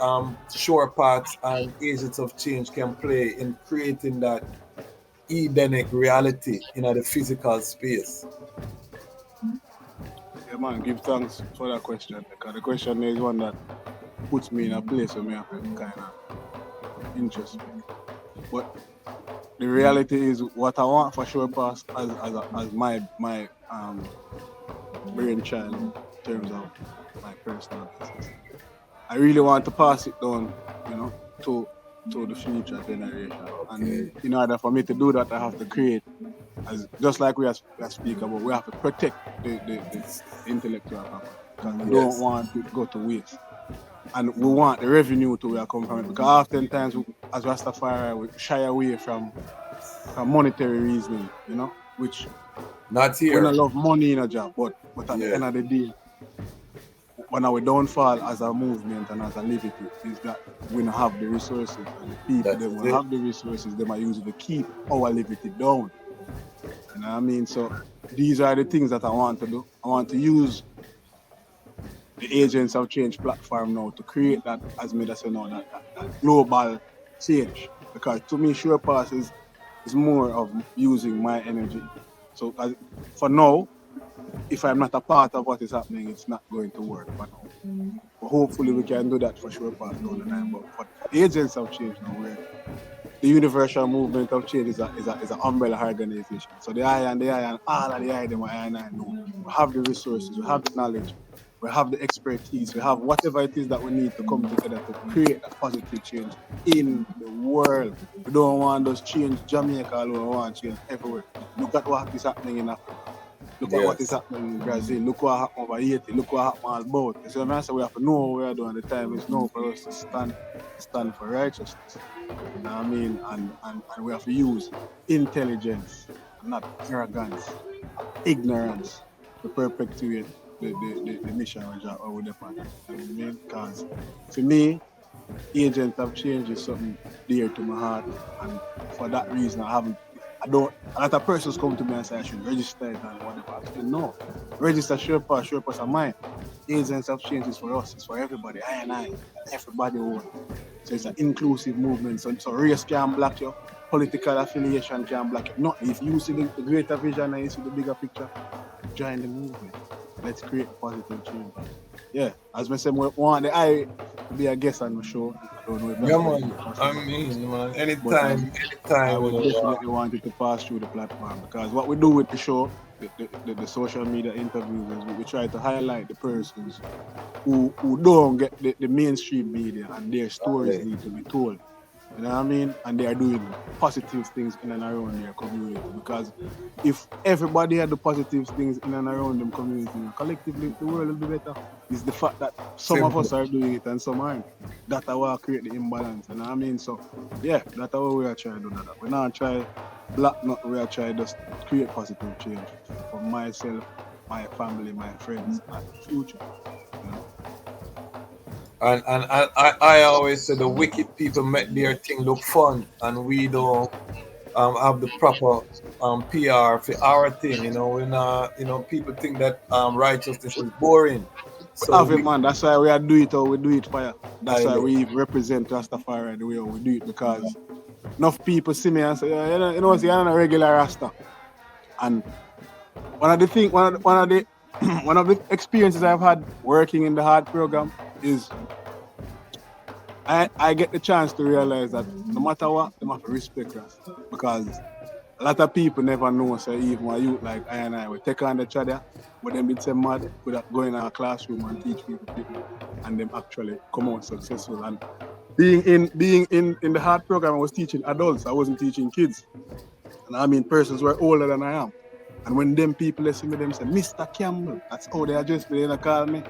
S5: shore paths and agents of change can play in creating that Edenic reality in the physical space?
S4: Yeah, man, give thanks for that question, because the question is one that puts me in a place where I have to kind of introspect. But the reality is, what I want for sure pass as my brainchild in terms of my personal business. I really want to pass it down, to the future generation. And in order for me to do that, I have to create, as just like we are speaking about, we have to protect the intellectual property, because we don't want it to go to waste. And we want the revenue to come from it, because oftentimes, as Rastafari, we shy away from monetary reasoning, which
S5: not
S4: we
S5: here.
S4: don't love money in a job, but at the end of the day, when our downfall as a movement and as a liberty is that we don't have the resources, and the people that will have the resources, they might use it to keep our liberty down. You know what I mean? So these are the things that I want to do. I want to use the Agents of Change platform now to create that, as me that say now, that global change. Because to me, Sure Pass is more of using my energy. So for now, if I'm not a part of what is happening, it's not going to work for now. But hopefully we can do that for Sure Pass down the line. But for Agents of Change now, where the universal movement of change is an umbrella organization. So the I and all of the I them I know. We have the resources, we have the knowledge, we have the expertise, we have whatever it is that we need to come together to create a positive change in the world. We don't want those change Jamaica alone, we want change everywhere. Look at what is happening in Africa. Look at what is happening in Brazil. Look what happened over Haiti. Look what happened all about. So I say we have to know what we are doing. The time is now for us to stand for righteousness. You know what I mean? And we have to use intelligence, not arrogance, ignorance to perpetuate the mission or with the plan. You know what I mean? Because to me, Agent of Change is something dear to my heart, and for that reason a lot of persons come to me and say I should register it and whatever. I say no. Register Sure Pass are mine. Agents of Change is for us, it's for everybody. I, everybody who. So it's an inclusive movement. So race can block you, political affiliation can block you. No, if you see the greater vision and you see the bigger picture, join the movement. Let's create positive change. Yeah, as I said, we want the I to be a guest on the show. I don't know if that's
S5: man. Anytime.
S4: I would definitely want it to pass through the platform, because what we do with the show, the social media interviews, is we try to highlight the persons who don't get the mainstream media, and their stories need to be told. You know what I mean? And they are doing positive things in and around their community. Because if everybody had the positive things in and around them community, collectively the world will be better. It's the fact that some of us are doing it and some aren't. That's how we create the imbalance. You know what I mean? So yeah, that's how we are trying to do that. We're not trying black nothing, we are trying to just create positive change for myself, my family, my friends, and the future. You know?
S5: And I always say the wicked people make their thing look fun, and we don't have the proper PR for our thing. We're not, people think that righteousness is boring.
S4: So have it, man. That's why we do it how we do it for you. That's why we represent Rastafari the way we do it, because enough people see me and say, you're not a regular Rasta. And one of the experiences I've had working in the Heart program is I get the chance to realize that no matter what, they have to respect us. Because a lot of people never know, so even a youth like I and I will take on the chadder, but them be mad without going in a classroom and teach people, and them actually come out successful. And being in the Heart program, I was teaching adults, I wasn't teaching kids. And I mean persons who are older than I am. And when them people listen to them say, Mr. Campbell, that's how they address me, they call me.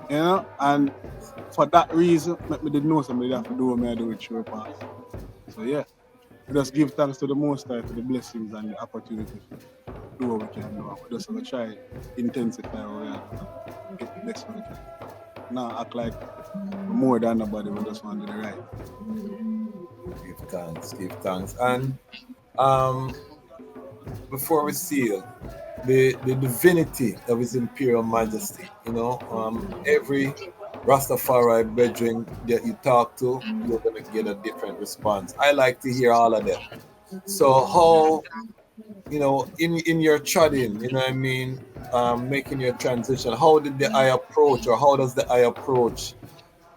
S4: And for that reason, me did know somebody have to do what I do with Sure Pass. So yeah, we just give thanks to the Most High for the blessings and the opportunity to do what we can do. We just gonna try intensify what we are and get the best we can. Now act like we're more than nobody. We just want to do the right.
S5: Give thanks. And before we seal, the divinity of His Imperial Majesty, every Rastafari brethren that you talk to, you're gonna get a different response. I like to hear all of them. So how, in your treading, making your transition, how did the I approach, or how does the I approach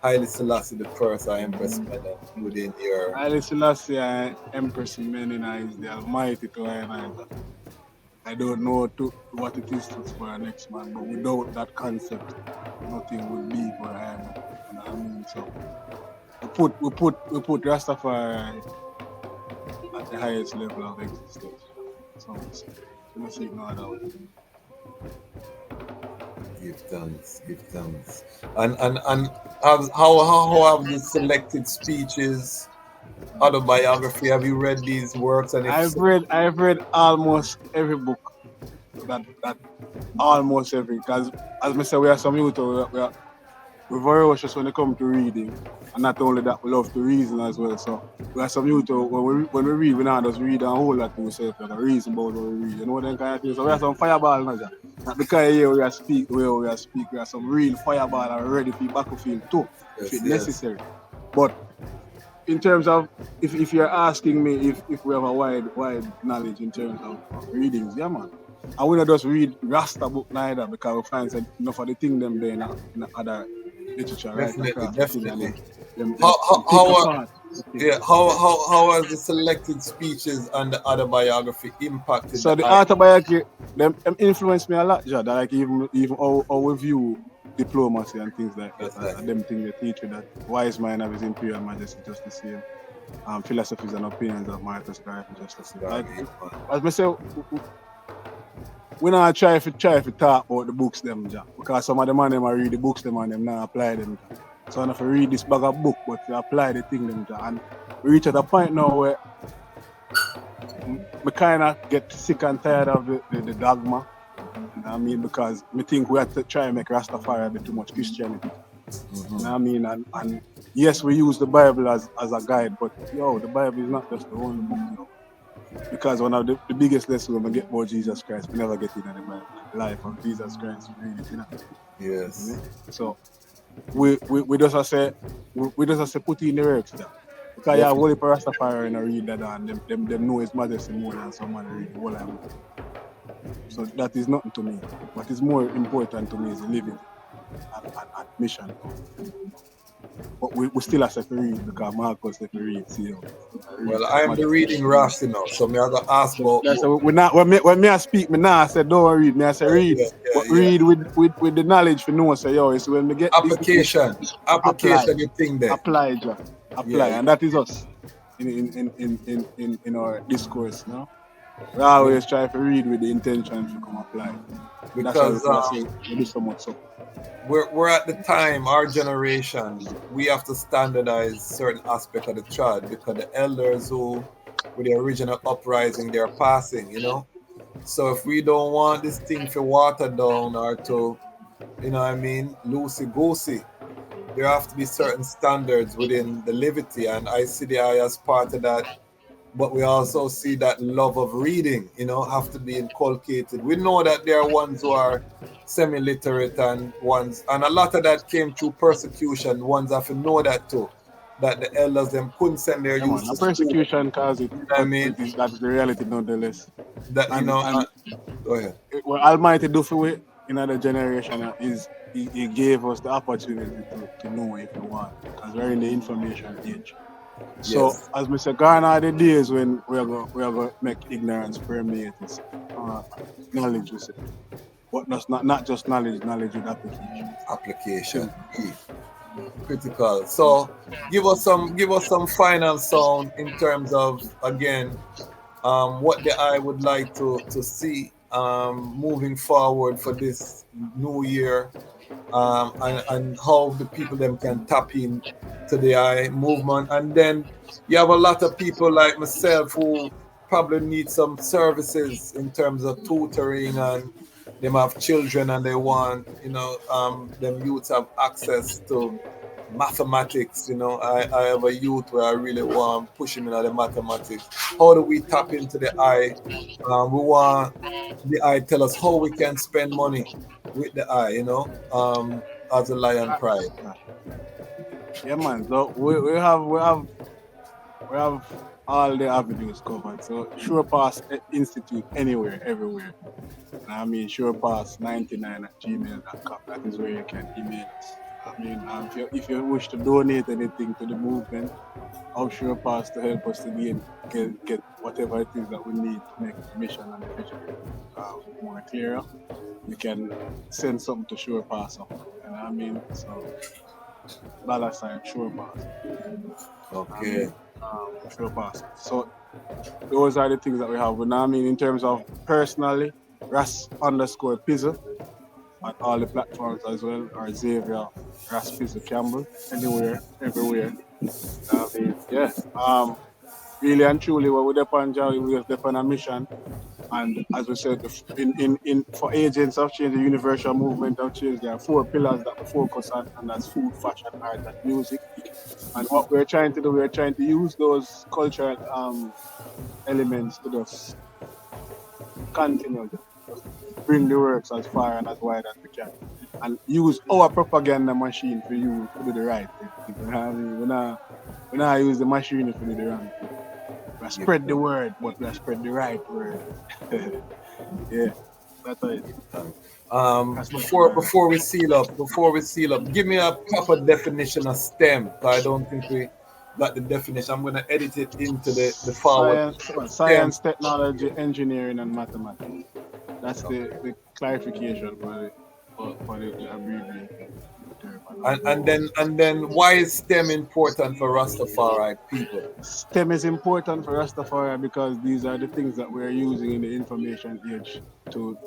S5: Haile Selassie the First, or Empress Menen, within your...
S4: Haile Selassie and Empress Menen is the Almighty to I don't know what it is for our next man, but without that concept, nothing would be for him. You know what I mean? So we put Rastafari at the highest level of existence. So let's ignore that.
S5: Give thanks. And how have the selected speeches, autobiography, have you read these works? And
S4: I've read almost every book. That almost every, because as I said, we are some youth, we're voracious when it comes to reading, and not only that, we love to reason as well. So we are some youth, when we read, we not just read a whole lot to ourselves, like a reason about what we read, them kind of things. So we are some fireball, not because here we are speak, we are some real fireball and ready for battlefield too, if it's necessary. But in terms of, if you're asking me if we have a wide knowledge in terms of readings, yeah man. I wouldn't just read Rasta book neither, because we find that enough of the thing them there in other literature, right?
S5: Definitely. How has the selected speeches and the autobiography impacted?
S4: So the autobiography, them influenced me a lot, Jad. Like even how we view diplomacy and things like that. And them things they teach you that wise man of His Imperial Majesty just the same. Philosophies and opinions of Marcus Garvey just the same. Like, as I say, we not try to talk about the books them, Jack, because some of them read the books them and them not apply them, Jack. So I have to read this bag of book, but to apply the thing them, Jack. And we reach at a point now where we kind of get sick and tired of the dogma. You know what I mean? Because we think we have to try and make Rastafari a bit too much Christianity. You know what I mean? And yes, we use the Bible as a guide, but the Bible is not just the only book, Because one of the biggest lessons when we get more Jesus Christ, we never get in the life of Jesus Christ.
S5: Yes.
S4: So we just have to say put in the works there. Because you have Holy Rastafari and read that, and them know His Majesty more than someone read the whole of it. So that is nothing to me. What is more important to me is living and mission. But we still have to read, because Marcus has to read.
S5: Well, I am the reading Ras, so me I got ask about.
S4: When me I speak, me now I say don't read. Me I say read, read with the knowledge for know. Say so when we get
S5: application, you think there.
S4: Apply, and that is us in our discourse. We always try to read with the intention to come apply.
S5: Because
S4: we do so much so.
S5: We're at the time, our generation, we have to standardize certain aspects of the trad, because the elders who, with the original uprising, they're passing, So if we don't want this thing to water down or to, loosey-goosey, there have to be certain standards within the levity, and I see the I as part of that. But we also see that love of reading, have to be inculcated. We know that there are ones who are semi-literate and a lot of that came through persecution. Ones have to know that too, that the elders them couldn't send their youth to
S4: persecution cause it. That's the reality nonetheless.
S5: That go ahead.
S4: What Almighty do for we in other generation is He gave us the opportunity to know if we want, because we're in the information age. So, as Mr. Garner, are the days when we are going to make ignorance permeate this knowledge, we say. But that's not just knowledge with application.
S5: Application. Critical. So, give us some final sound in terms of, again, what the I would like to see moving forward for this new year, and how the people them can tap in to the I movement. And then you have a lot of people like myself who probably need some services in terms of tutoring, and them have children and they want, them youths have access to mathematics. I have a youth where I really want to push him into the mathematics. How do we tap into the eye? We want the eye tell us how we can spend money with the eye, as a Lion Pride.
S4: Yeah, man. So we have all the avenues covered. So SurePass Institute anywhere, everywhere. I mean, SurePass99@gmail.com. That is where you can email us. I mean, if you wish to donate anything to the movement of SurePass to help us to get whatever it is that we need to make the mission and the vision more clearer, you can send something to SurePass. I mean, so $ SurePass.
S5: Okay.
S4: SurePass. So those are the things that we have. But now, I mean, in terms of personally, Ras_Pizzle on all the platforms as well, or Xavier Ras Pizzle Campbell, anywhere, everywhere. I mean, yeah. Really and truly, we're up on Johnny, we're up on a mission. And as we said, for agents of change, the universal movement of change, there are 4 pillars that we focus on, and that's food, fashion, art, and music. And what we're trying to do, we're trying to use those cultural elements to just continue, just bring the works as far and as wide as we can, and use our propaganda machine for you to do the right thing. You know what I mean? We not use the machine to do the wrong thing. We spread the word, but we spread the right word. Yeah, that's it.
S5: Before we seal up, give me a proper definition of STEM. I don't think we got the definition. I'm going to edit it into the forward.
S4: Science, technology, engineering, and mathematics. That's the clarification for the abbreviation.
S5: And then why is STEM important for Rastafari people?
S4: STEM is important for Rastafari because these are the things that we're using in the information age to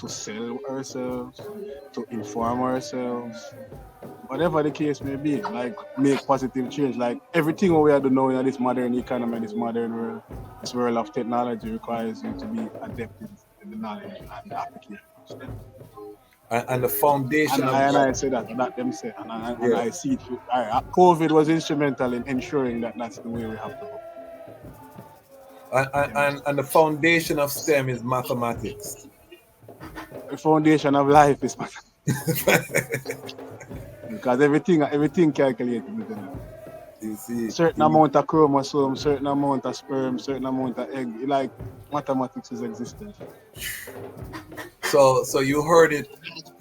S4: sell ourselves, to inform ourselves, whatever the case may be, like make positive change. Like everything we are doing now in this modern economy, this modern world, this world of technology requires you to be adept in the knowledge and the application of STEM.
S5: And the foundation
S4: I say that, not them say, and I see it. COVID was instrumental in ensuring that that's the way we have to go.
S5: And the foundation of STEM is mathematics.
S4: The foundation of life is mathematics. Because everything calculated within it.
S5: You see,
S4: certain amount of chromosomes, certain amount of sperm, certain amount of egg. Like mathematics is existence.
S5: So you heard it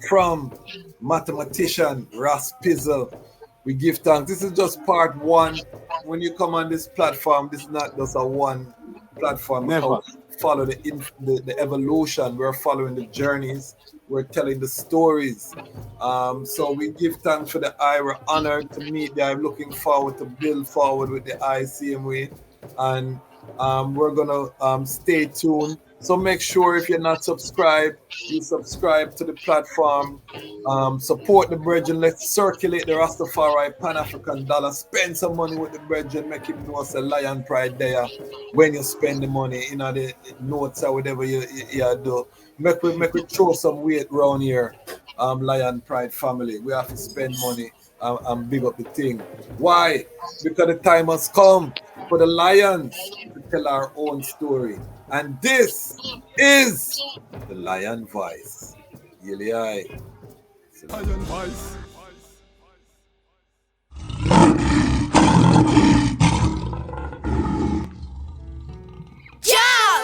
S5: from mathematician Ras Pizzle. We give thanks. This is just part 1. When you come on this platform, this is not just a one platform.
S4: Never.
S5: Follow the evolution. We're following the journeys. We're telling the stories. So we give thanks for the eye. We're honored to meet the eye. I'm looking forward to build forward with the eye same way. And we're gonna stay tuned. So make sure if you're not subscribed, you subscribe to the platform. Support the brethren. Let's circulate the Rastafari Pan-African dollar. Spend some money with the brethren. Make him know it's a Lion Pride there. When you spend the money, the notes or whatever you do. Make we throw some weight around here. Lion Pride family. We have to spend money and big up the thing. Why? Because the time has come for the Lions to tell our own story. And this is the Lion Voice. Yili Lion
S3: Voice.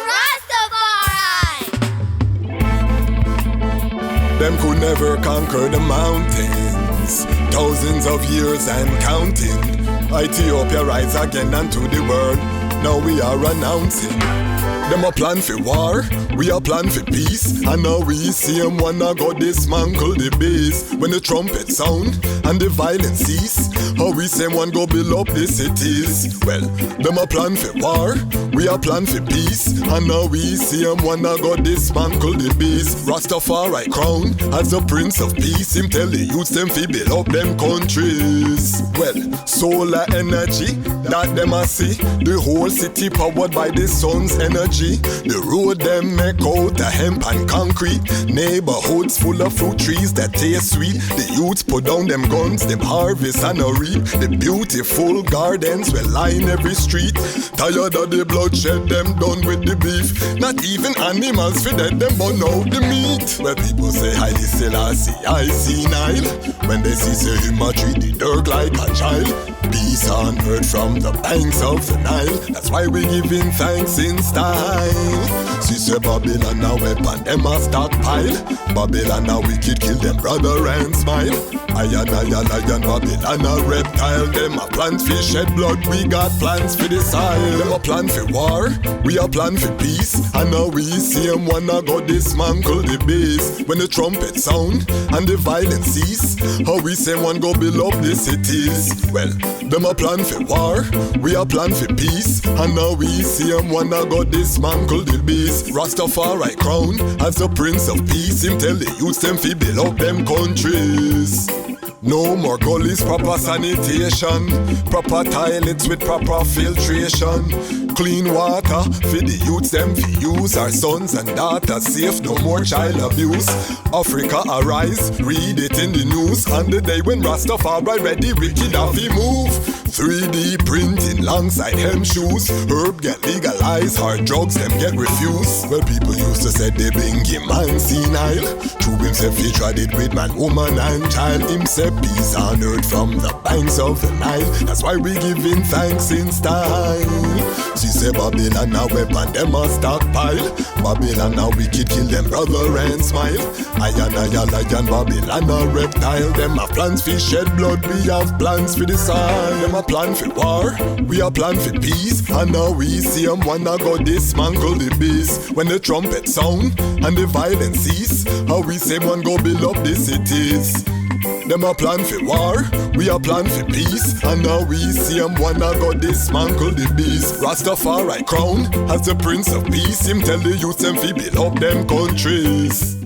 S8: Rastafari!
S3: Them could never conquer the mountains. Thousands of years and counting. Ethiopia rise again unto the world. Now we are announcing. Them a plan for war, we a plan for peace. And now we see him wanna go dismantle the base. When the trumpet sound and the violence cease, how we say one go build up the cities. Well, them a plan for war, we a plan for peace. And now we see him wanna go dismantle the base. Rastafari crown as the Prince of Peace. Him tell the youths them fi build up them countries. Well, solar energy that them a see. The whole city powered by the sun's energy. The road them make out of hemp and concrete. Neighborhoods full of fruit trees that taste sweet. The youths put down them guns, them harvest and a reap. The beautiful gardens will line every street. Tired of the bloodshed, them done with the beef. Not even animals fi dead, them burn out the meat. Where people say Haile Selassie, I see Nile. When they see say him a treat the dirt like a child. Peace on earth from the banks of the Nile. That's why we giving thanks in style. See say Babylon a weapon, them a stockpile. Babylon a wicked, kill them brother and smile. Lion, Babylon a reptile. Them a plant fish, shed blood, we got plans for the soil. Them a plan for war, we a plan for peace. And now we see him wanna go dismantle the base. When the trumpet sound and the violence cease, how we say one go build up the cities. Well, them a plan for war, we a plan for peace. And now we see him wanna go dismantle the base. Rastafari crown as the Prince of Peace. Him tell the youths them fi build up them countries. No more gullies, proper sanitation. Proper toilets with proper filtration. Clean water for the youths them fi use. Our sons and daughters safe, no more child abuse. Africa arise, read it in the news. On the day when Rastafari ready, wicked have he move. 3D printing alongside hem shoes. Herb get legalized, hard drugs them get refused. Well, people used to say they bring him man senile. True himself he tried it with man, woman and child. Himself peace on earth from the banks of the Nile. That's why we giving thanks in style. She say Babylon a weapon, them a stockpile. Babylon a wicked, kill them brother and smile. Lion, Babylon a reptile. Them a plans for shed blood, we have plans for the soil. Them a plan for war, we a plan for peace. And now we see them wanna go dismantle the base. When the trumpet sound and the violence cease, how we say one go build up the cities. Them a plan for war, we a plan for peace. And now we see him wanna go dismantle the beast. Rastafari crown as the Prince of Peace. Him tell the youths them fi build up them countries.